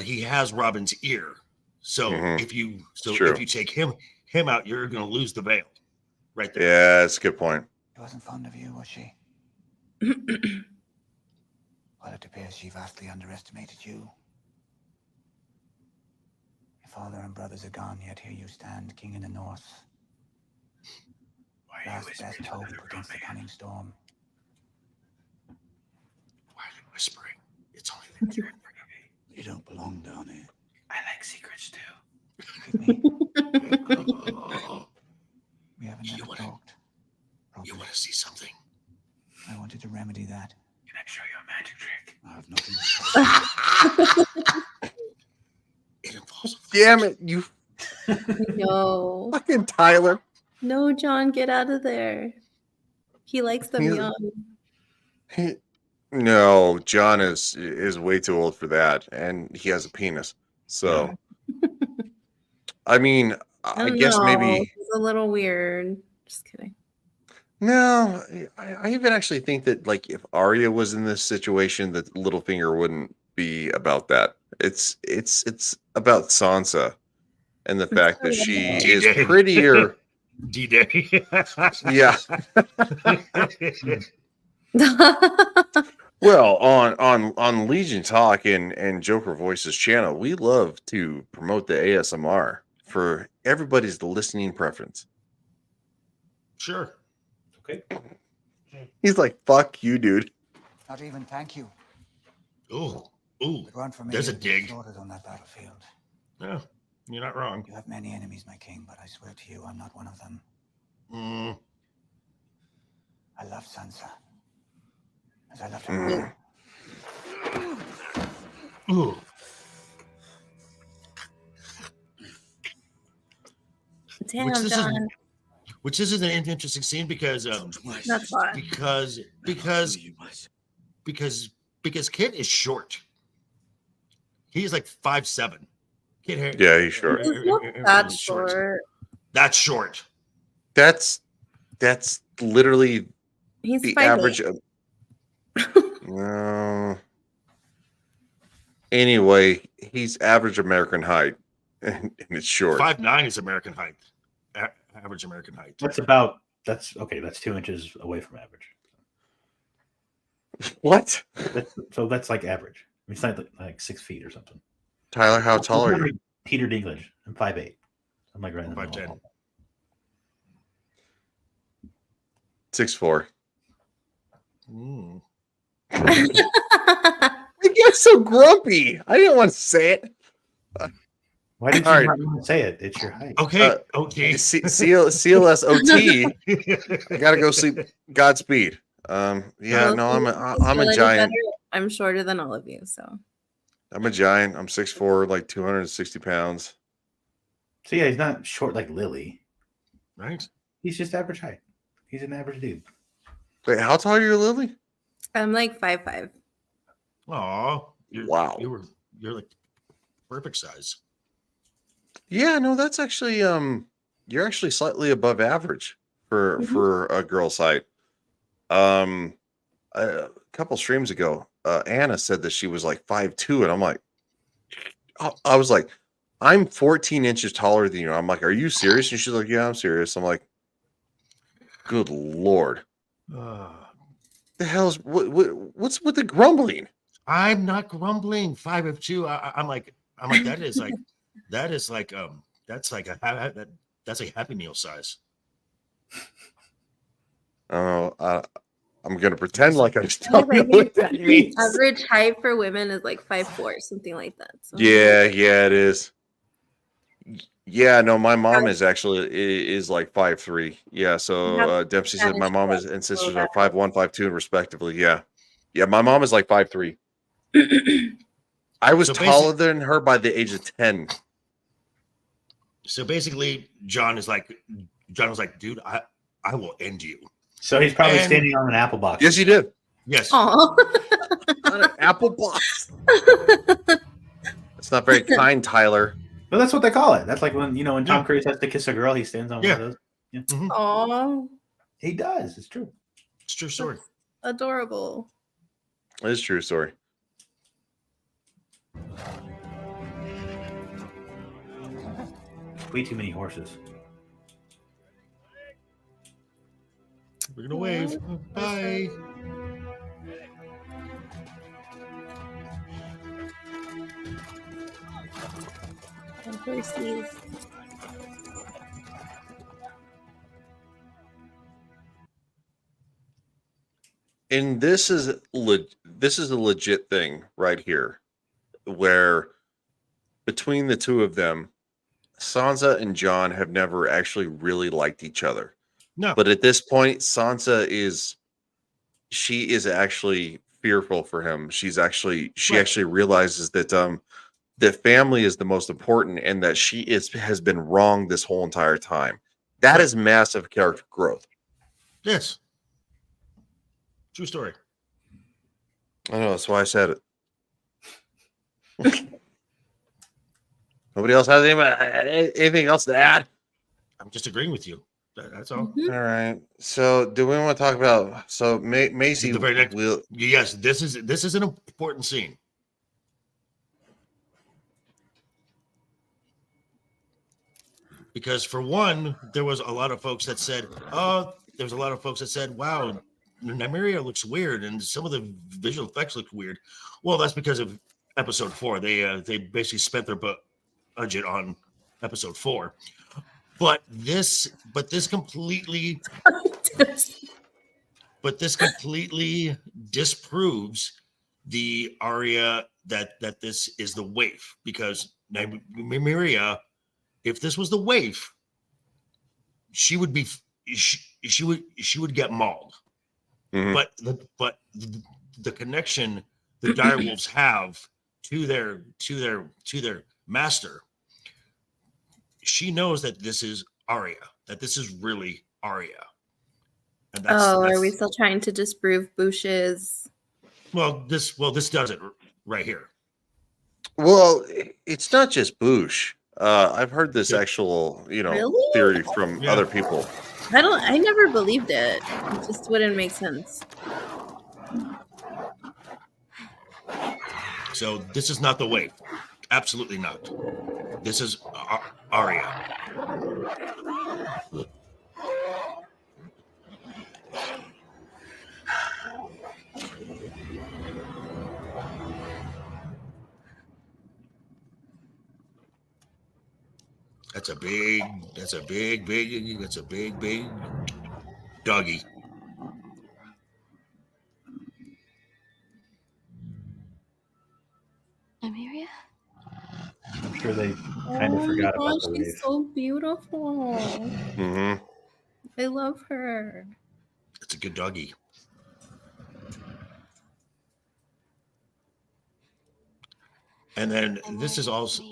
he has Robin's ear. So if you take him out, you're going to lose the veil. Right there. Yeah, that's a good point. She wasn't fond of you, was she? Well, it appears she vastly underestimated you. Your father and brothers are gone, yet here you stand, king in the north. Last best hope against the coming storm. Why are you whispering? It's only the truth. You don't belong down here. I like secrets too. We haven't ever talked. You want to see something? I wanted to remedy that. Can I show you a magic trick? I have nothing to say. It involves. Damn it, you No. fucking Tyler. No, Jon, get out of there. He likes them young. No, John is way too old for that, and he has a penis. So, I mean, I don't guess know. maybe. It's a little weird. Just kidding. No, I even actually think that like if Arya was in this situation, that Littlefinger wouldn't be about that. It's about Sansa and the fact that she is D-Day. prettier. D-Day. Yeah. Well, on Legion Talk and Joker Voices channel, we love to promote the ASMR for everybody's listening preference. Sure. Okay. He's like, "Fuck you, dude." Not even thank you. Ooh. If it weren't for me, There's a you'd be dig. slaughtered on that battlefield. Yeah, you're not wrong. You have many enemies, my king, but I swear to you, I'm not one of them. I love Sansa. As I loved her. Ooh. Damn, John. Which is an interesting scene because That's fine. because Kit is short. He's like 5'7". Kit Harington. Yeah, he's short. He's not that short. That's short. That's literally He's the 5'8". average of. No. Anyway, he's average American height, and it's short. 5'9" is American height. Average American height. That's 2 inches away from average. What? So that's like average. I mean, it's not like 6 feet or something. Tyler, how tall are you? Peter Dinklage. I'm 5'8". I'm like right in the 5'10". 6'4". Mm. You get so grumpy. I didn't want to say it. Why did you not want to say it? It's your height. Okay. CLSOT. I gotta go sleep. Godspeed. Yeah, no, I'm a giant. I'm shorter than all of you, so I'm a giant. I'm 6'4", like 260 pounds. So yeah, he's not short like Lily. Right. He's just average height. He's an average dude. Wait, how tall are you, Lily? I'm like 5'5". Aw. Wow. You're like perfect size. Yeah, no, that's actually you're actually slightly above average for a girl's height. A couple streams ago, Anna said that she was like 5'2", and I'm like, I was like, I'm 14 inches taller than you. I'm like, are you serious? And she's like, yeah, I'm serious. I'm like, good Lord. The hell's what's with the grumbling? I'm not grumbling. 5'2". I'm like that is like that's like a Happy Meal size. Oh, I'm gonna pretend like I just don't know what that means. Average height for women is like 5'4", something like that. So. Yeah, it is. Yeah, no, my mom is like 5'3". Yeah, so Dempsey said my mom and sisters are 5'1", 5'2", respectively. Yeah, my mom is like 5'3". I was taller than her by the age of 10. So basically, John was like, dude, I will end you. So he's probably standing on an apple box. Yes, he did. Yes. On an apple box. That's not very kind, Tyler. But that's what they call it. That's like when Tom Cruise has to kiss a girl, he stands on one of those. Yeah. Mm-hmm. Aw. He does. It's true. It's true story. Adorable. It is true story. Way too many horses. We're gonna wave. Bye. And this is a legit thing right here, where between the two of them, Sansa and Jon have never actually really liked each other. No. But at this point, Sansa is actually fearful for him. She actually realizes that that family is the most important, and that she has been wrong this whole entire time. That is massive character growth. Yes. True story. I know, that's why I said it. Nobody else has anything else to add? I'm just agreeing with you. That's all. All right. So, do we want to talk about Macy? The very next, yes, this is an important scene. Because for one, there was a lot of folks that said, wow, Nymeria looks weird, and some of the visual effects look weird. Well, that's because of episode 4. They basically spent their budget on episode 4. But this completely disproves the Arya that this is the waif, because Nymeria, if this was the waif, she would get mauled. Mm-hmm. But the connection the direwolves have to their master, she knows that this is Arya, that this is really Arya. And that's, are we still trying to disprove Bush's? Well, this does it right here. Well, it's not just Bush. I've heard this actual, Really? theory from other people. I never believed it. It just wouldn't make sense. So this is not the waif. Absolutely not. This is Arya. That's a big doggy. Nymeria? I'm sure they kind of forgot about the she's wave. so beautiful. Mm-hmm. I love her. It's a good doggy. And then this is also.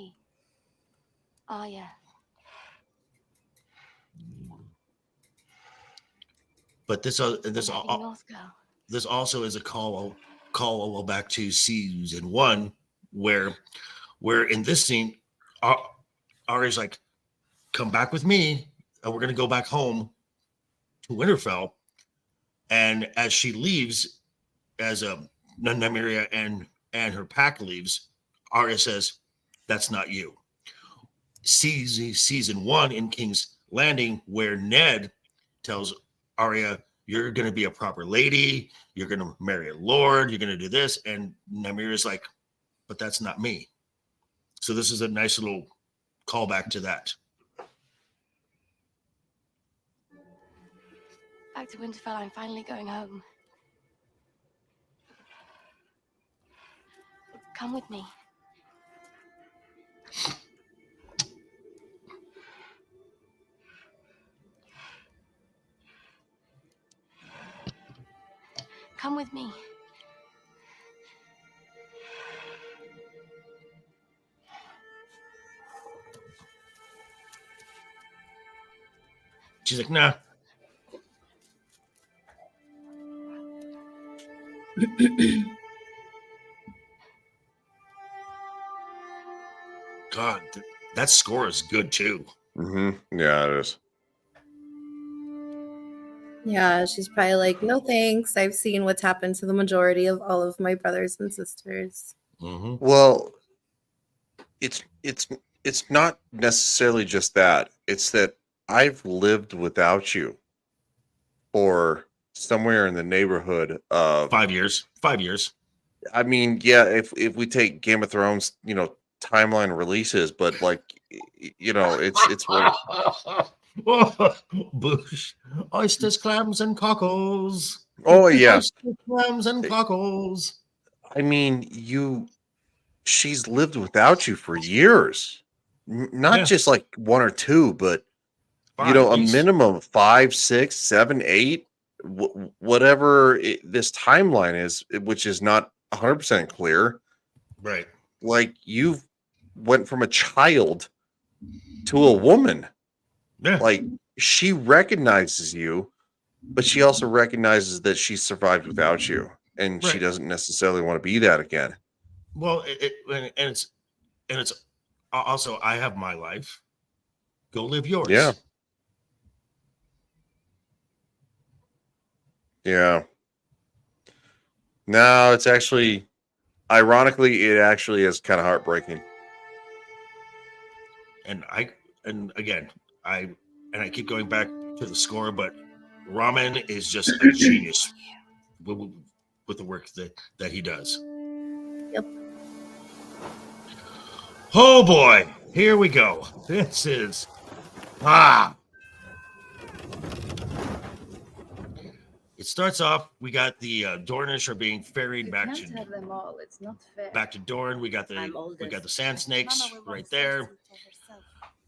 Oh yeah. But this also is a call back to season 1, where in this scene, Arya's like, "Come back with me, and we're gonna go back home to Winterfell." And as she leaves, as Nymeria and her pack leaves, Arya says, "That's not you." Season 1 in King's Landing, where Ned tells Arya, "You're going to be a proper lady. You're going to marry a lord. You're going to do this." And Nymeria's like, "But that's not me." So this is a nice little callback to that. Back to Winterfell, I'm finally going home. Come with me. Come with me. She's like, "Nah." God, that score is good too. Mm-hmm. Yeah, it is. Yeah, she's probably like, no thanks. I've seen what's happened to the majority of all of my brothers and sisters. Mm-hmm. Well, it's not necessarily just that. It's that I've lived without you for somewhere in the neighborhood of 5 years. 5 years. I mean, yeah, if we take Game of Thrones, timeline releases, but like, it's what. Bush, oysters, clams, and cockles. Oh yeah, Oysters, clams, and cockles. I mean, she's lived without you for years, not just like 1 or 2, but 5 a at least. minimum of 5, 6, 7, 8, whatever this timeline is, which is not 100% clear. Right. Like, you went from a child to a woman. Yeah. Like, she recognizes you but she also recognizes that she survived without you, and she Right. doesn't necessarily want to be that again. Well, it's also, I have my life. Go live yours. Yeah. Yeah. No, it's actually, ironically, it actually is kind of heartbreaking. And again, I keep going back to the score, but Ramen is just a genius with the work that he does. Yep. Oh boy, here we go. This is It starts off. We got the Dornish are being ferried back to have them all. It's not fair. Dorne. We got the sand snakes right there,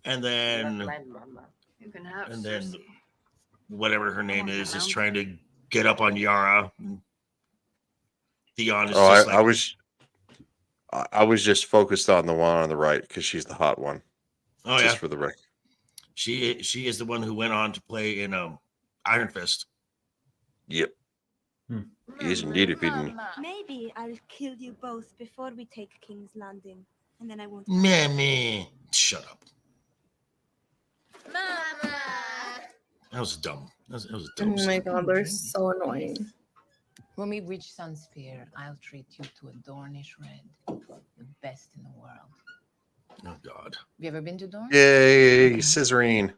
and then You can have and then Cersei. whatever her name is trying to get up on Yara. Theon is Oh, just I was just focused on the one on the right because she's the hot one. Oh, just yeah. for the record. She is the one who went on to play in Iron Fist. Yep. He is indeed defeating me. Maybe I'll kill you both before we take King's Landing, and then I won't. Mammy, shut up. Mama. That was dumb. That was Oh dumb. my god, they're so annoying. When we reach Sunspear, I'll treat you to a Dornish red, the best in the world. Oh God. Have you ever been to Dorne? Yay, Scissorine.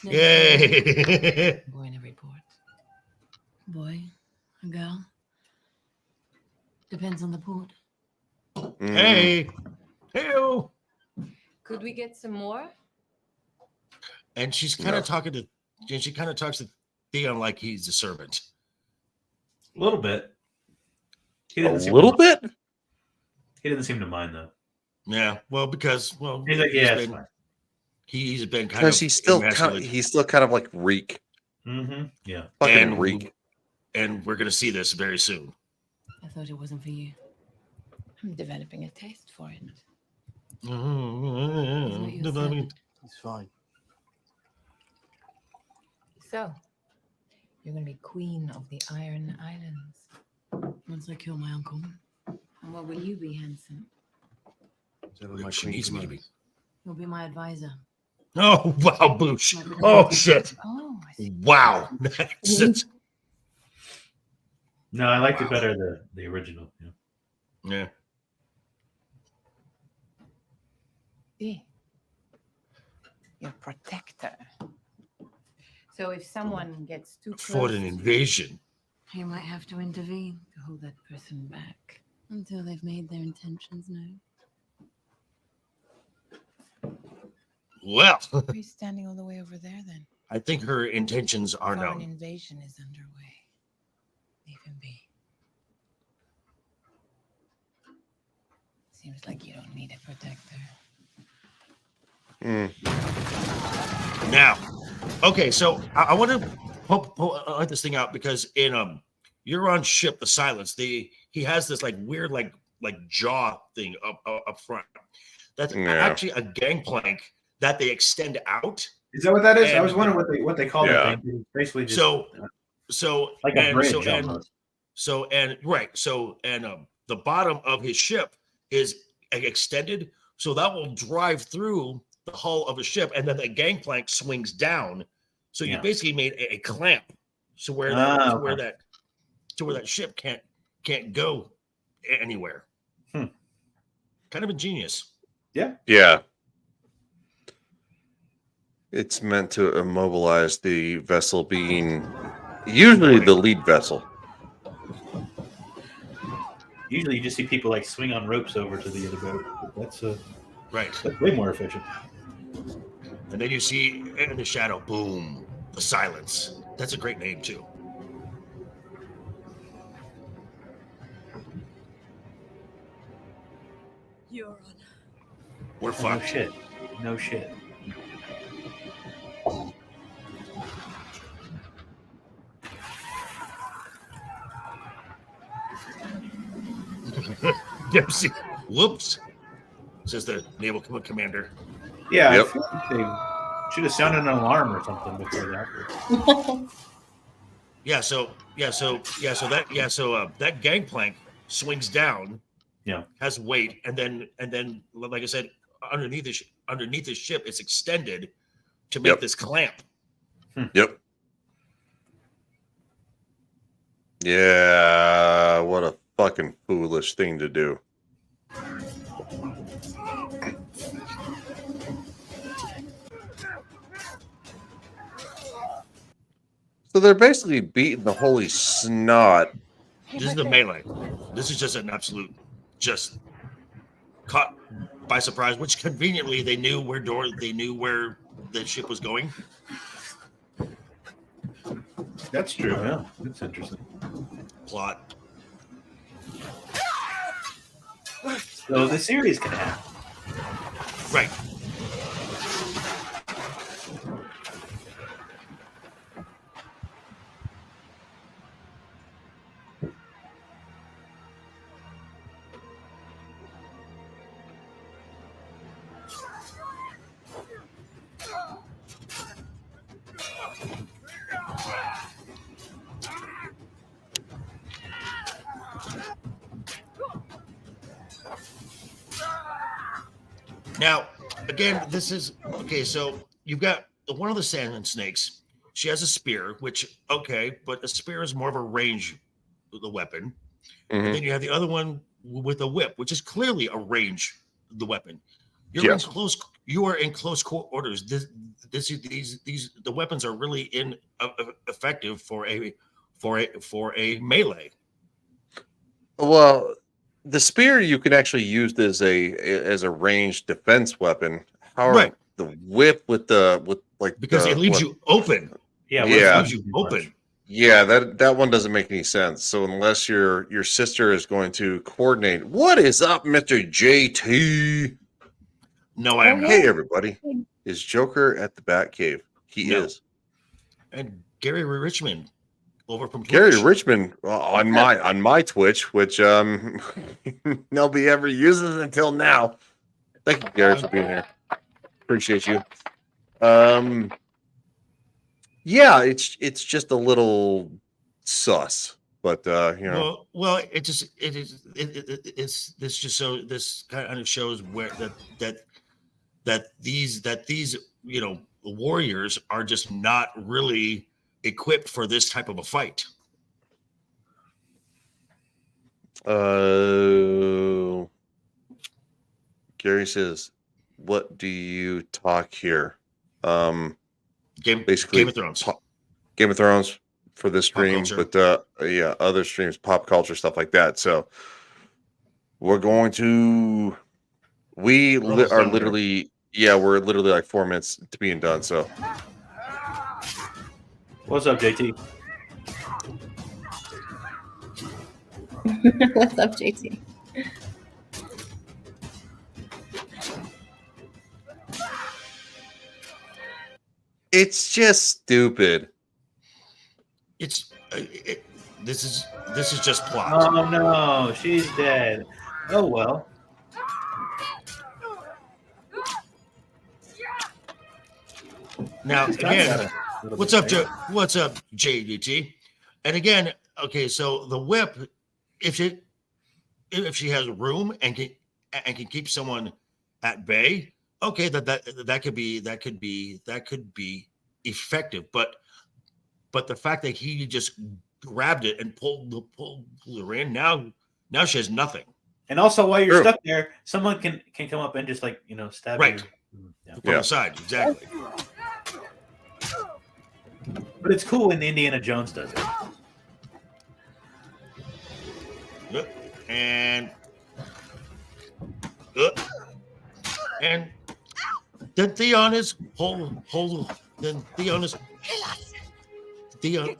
Yay. Boy in every port. Boy, a girl. Depends on the port. Hey. Hey. Could we get some more? And she's kind of talking to, and she kind of talks to Theon like he's a servant. A little bit. He A didn't seem little to- bit? He didn't seem to mind though. Yeah, well, because He's like, yeah, it's fine. he's been kind Because of he's still emasculated. kind of like Reek. Mm-hmm. Yeah. Fucking Reek. And we're gonna see this very soon. I thought it wasn't for you. I'm developing a taste for it. It's fine. So, you're going to be queen of the Iron Islands. Once I kill my uncle. And what will you be, handsome? She needs me to be. You'll be my advisor. Oh wow, Boosh. Oh shit. Oh, Wow. That's- No, I liked it better the original. yeah. Be your protector. So if someone gets too For close, an invasion. you might have to intervene to hold that person back until they've made their intentions known. Well, Why are you standing all the way over there then? I think her intentions are Foreign known. invasion is underway. Leave him be. Seems like you don't need a protector. Now, okay, so I want to point this thing out because in Euron's ship, the Silence, he has this like weird like jaw thing up front. That's actually a gangplank that they extend out. Is that what that is? I And- was wondering what they call that thing. It's basically just So like a and bridge so and almost. so and right so and the bottom of his ship is extended, so that will drive through the hull of a ship, and then the gangplank swings down. So you Yeah. basically made a clamp, so where that ship can't go anywhere. Kind of ingenious. Yeah. It's meant to immobilize the vessel being usually the lead vessel. Usually, you just see people like swing on ropes over to the other boat. That's right. That's way more efficient. And then you see in the shadow, boom, the Silence. That's a great name too. You're on. We're No fucked. shit. No shit. Dempsey. Whoops, says the naval commander. Yeah, Yep. I feel like they should have sounded an alarm or something before that. that gangplank swings down. Yeah. Has weight, and then like I said, underneath the ship, it's extended to make this clamp. Yep. Yeah, what a fucking foolish thing to do. So they're basically beating the holy snot. This is the melee. This is just an absolute, just caught by surprise. Which conveniently they knew where the ship was going. That's true. Yeah, that's interesting. Plot. So the series can happen. Right. Now, again, this is okay. So you've got one of the sand snakes. She has a spear, which but a spear is more of a range of the weapon. And then you have the other one with a whip, which is clearly a range of the weapon. You are in close quarters. The weapons are really effective for a melee. Well, the spear you can actually use as a ranged defense weapon. However, the whip because it leaves you open. Yeah, it leaves you open. Yeah, that one doesn't make any sense. So unless your sister is going to coordinate, what is up, Mr. JT? No, I am not. Hey, everybody. Is Joker at the Batcave? He is. And Gary Richmond over from Twitch. Gary Richmond on my Twitch, which nobody ever uses until now. Thank you, Gary, for being here. Appreciate you. Yeah, it's just a little sus, but you know. Well, this kind of shows where that these warriors are just not really equipped for this type of a fight. Gary says, "What do you talk here?" Basically, Game of Thrones. Game of Thrones for this stream, but other streams, pop culture stuff like that. So we're going to. We're literally like 4 minutes to being done. So, what's up, JT? What's up, JT? It's just stupid. This is just plot. Oh no, she's dead. Oh well. Now again, what's up, JDT? And again, okay, so the whip, if she has room and can keep someone at bay, okay, that could be effective. But the fact that he just grabbed it and pulled her in, now she has nothing. And also, while you're stuck there, someone can come up and just stab you. From the side, exactly. But it's cool when Indiana Jones does it. Yep. And then Theon is then Theon is Theon.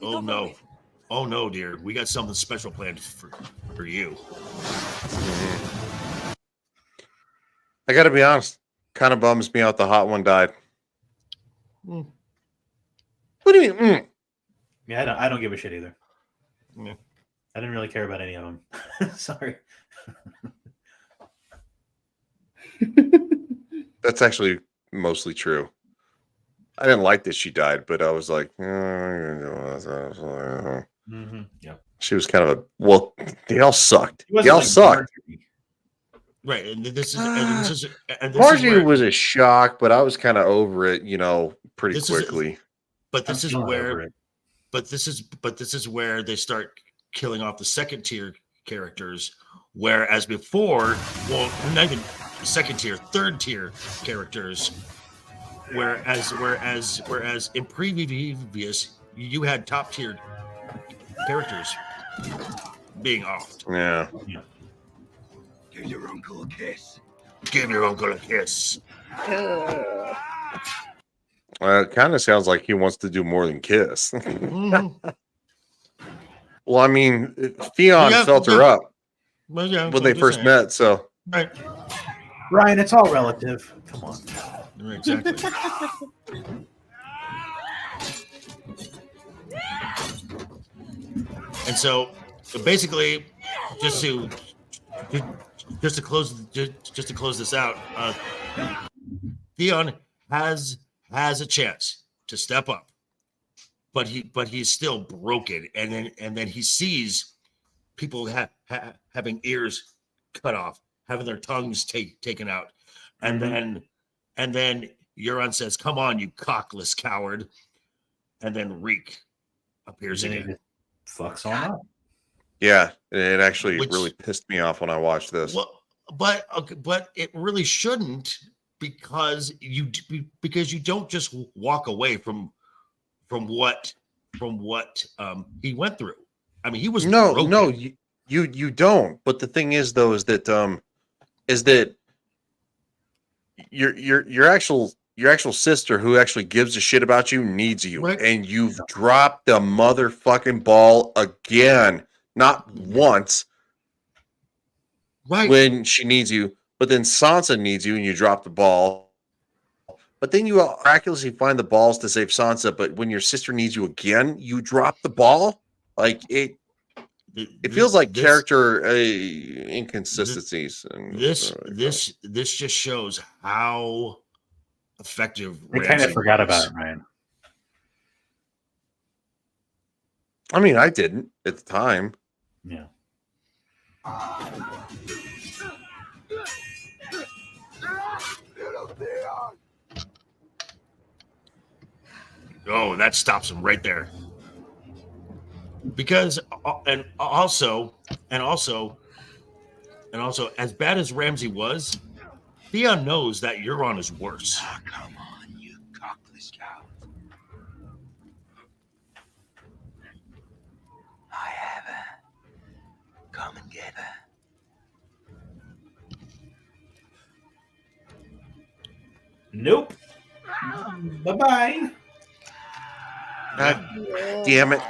Oh no, dear, we got something special planned for you. I got to be honest, kind of bums me out. The hot one died. What do you mean? Yeah, I don't give a shit either. Yeah. I didn't really care about any of them. Sorry. That's actually mostly true. I didn't like that she died, but I was like, Yeah. She was kind of a well. They all sucked. He wasn't They all like sucked. Right, and this is Marjorie where, was a shock, but I was kind of over it, pretty This is- quickly. but this is still not over where, it. but this is where they start killing off the second tier characters, whereas before, well, not even second tier, third tier characters. Whereas in previous, you had top tier characters being offed. Yeah. Give your uncle a kiss. Give your uncle a kiss. It kind of sounds like he wants to do more than kiss. Well, I mean, Theon felt her up when they first met, so. Right. Ryan, it's all relative. Come on. Exactly. And so basically, just to close this out, Theon has a chance to step up, but he's still broken, and then he sees people having ears cut off, having their tongues taken out, and then Euron says, "Come on, you cockless coward," and then Reek appears again. Fucks on up. Yeah, it actually really pissed me off when I watched this. Well, but it really shouldn't, because you don't just walk away from what he went through. I mean, he was broken. No, you don't. But the thing is, though, is that your actual sister, who actually gives a shit about you, needs you, and you've dropped the motherfucking ball again. Not once, right, when she needs you, but then Sansa needs you, and you drop the ball. But then you miraculously find the balls to save Sansa. But when your sister needs you again, you drop the ball. Like it feels like character inconsistencies. This just shows how effective. I kind of Ramsay forgot was. about it, Ryan. I mean, I didn't at the time. Yeah. Oh, that stops him right there. Because and also, as bad as Ramsay was, Theon knows that Euron is worse. Oh, come on, you cockless cow. I have her. Come and get her. Nope. Bye-bye. God damn it.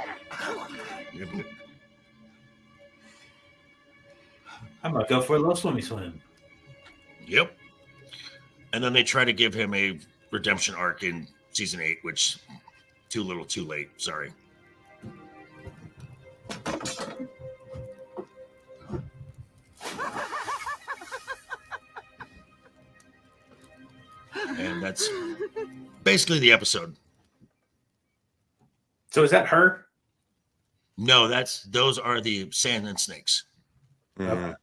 I'm gonna go for a little swim. Yep. And then they try to give him a redemption arc in season 8, which too little, too late. Sorry. And that's basically the episode. So is that her? No, those are the sand and snakes. Okay.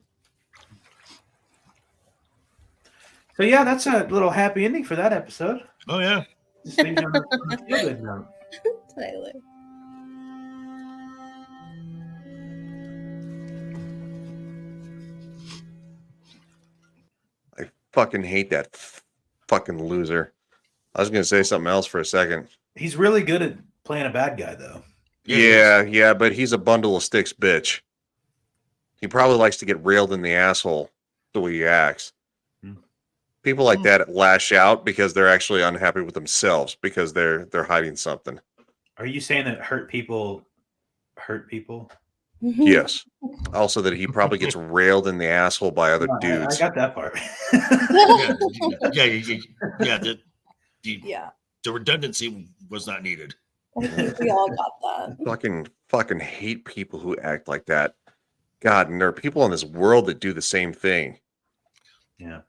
So yeah, that's a little happy ending for that episode. Oh yeah. Just leaves you on a good note. Tyler. I fucking hate that fucking loser. I was gonna say something else for a second. He's really good at playing a bad guy, though. Yeah, but he's a bundle of sticks, bitch. He probably likes to get railed in the asshole the way he acts. People like that lash out because they're actually unhappy with themselves because they're hiding something. Are you saying that hurt people hurt people? Yes. Also, that he probably gets railed in the asshole by other dudes. I got that part. The redundancy was not needed. I think we all got that. Fucking hate people who act like that. God, and there are people in this world that do the same thing. Yeah.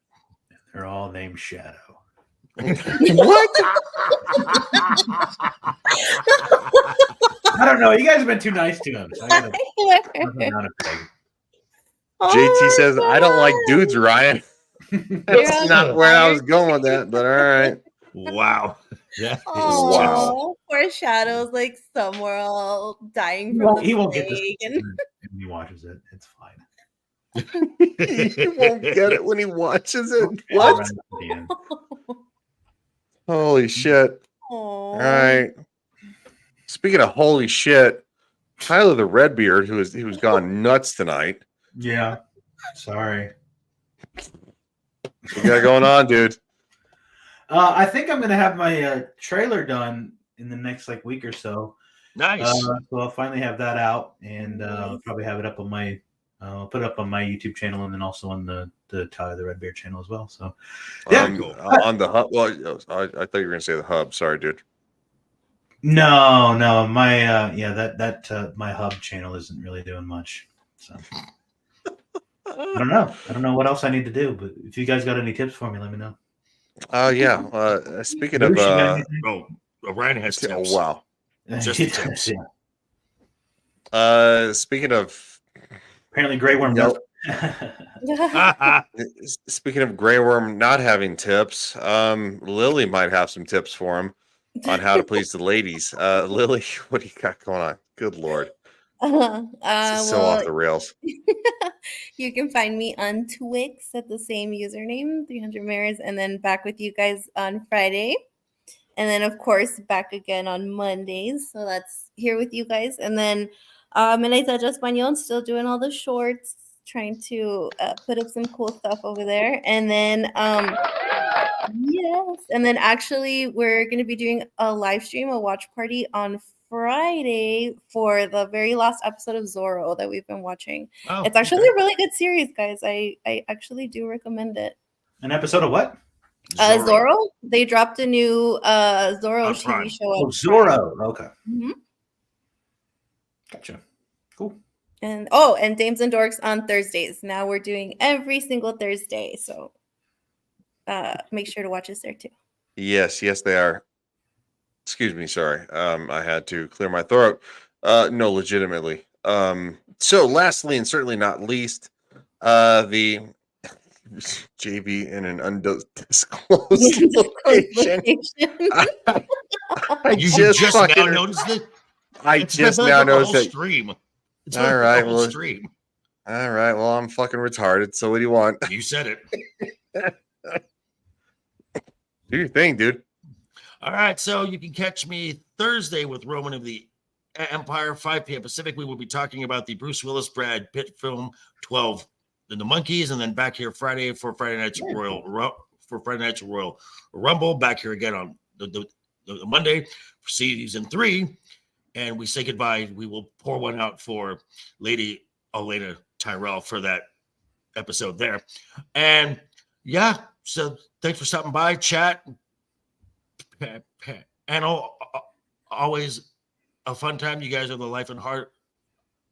They're all named Shadow. What? I don't know. You guys have been too nice to him. So I gotta knock him down a peg. JT says, I don't like dudes, Ryan. That's You're not on where I fire. was going with that, but all right. Wow. Yeah. Oh, poor Shadow's like somewhere all dying from the He won't get this plague. when he watches it. It's fine. He won't get it when he watches it. Yeah, What? right at the end. Holy shit. All right. Speaking of holy shit, Tyler the Redbeard, who's gone nuts tonight. Yeah. Sorry. What you got going on, dude? I think I'm gonna have my trailer done in the next week or so. Nice. So I'll finally have that out, and probably have it up on my. I'll put it up on my YouTube channel, and then also on the Tyler the Redbeard channel as well. So yeah, On the hub. Well, I thought you were gonna say the hub. Sorry, dude. No, my my hub channel isn't really doing much. So I don't know. I don't know what else I need to do, but if you guys got any tips for me, let me know. Yeah. Speaking of Ryan has tips. Oh wow. Just the tips. Speaking of apparently Grey Worm. Speaking of Grey Worm not having tips, Lily might have some tips for him on how to please the ladies. Lily, what do you got going on? Good Lord. This is so off the rails. You can find me on Twix at the same username, 300 Mares, and then back with you guys on Friday. And then, of course, back again on Mondays. So that's here with you guys. And then, Meneza Español, still doing all the shorts, trying to put up some cool stuff over there. And then, yes. And then, actually, we're going to be doing a live stream, a watch party on Friday for the very last episode of Zorro that we've been watching. Oh, it's actually a really good series, guys. I actually do recommend it. An episode of what? Zorro. They dropped a new Zorro TV show. Oh, Zorro. Okay. Mm-hmm. Gotcha. Cool. And Dames and Dorks on Thursdays. Now we're doing every single Thursday. So make sure to watch us there too. Yes, they are. Excuse me, sorry. I had to clear my throat. No, legitimately. So lastly, and certainly not least, the JB in an undisclosed location. I just now noticed it. I just now noticed that. Stream. It's all right, well, stream. All right, well, I'm fucking retarded. So what do you want? You said it. Do your thing, dude. All right, so you can catch me Thursday with Roman of the Empire, 5 p.m. Pacific. We will be talking about the Bruce Willis, Brad Pitt film 12, The Monkeys, and then back here Friday for Friday Night's Royal Rumble. Back here again on the Monday for season 3, and we say goodbye. We will pour one out for Lady Elena Tyrell for that episode there, and yeah. So thanks for stopping by, chat. And always a fun time. You guys are the life and heart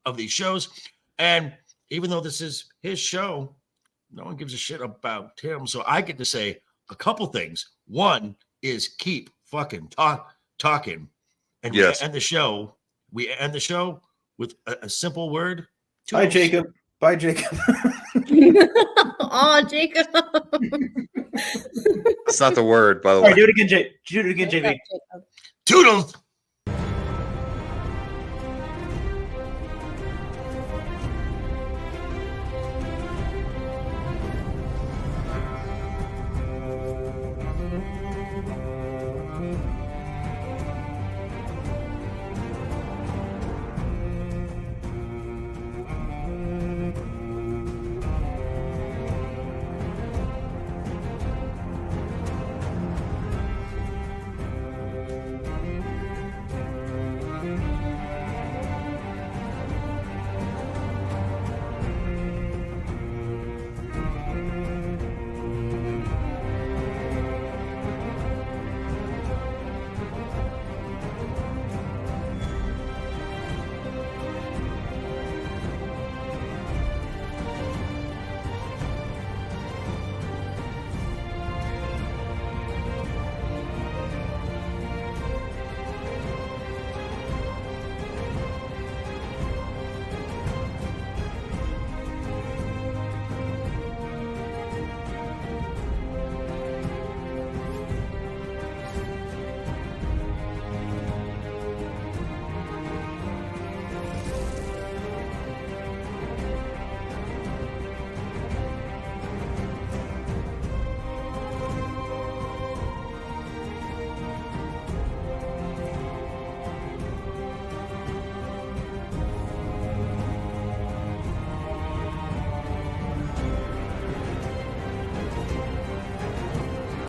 of these shows. And even though this is his show, no one gives a shit about him. So I get to say a couple things. One is keep fucking talking. And yes. We end the show with a simple word. Bye, Jacob. Bye, Jacob. Oh, Jacob. That's not the word, by the way. All right, do it again, JB. Toodles.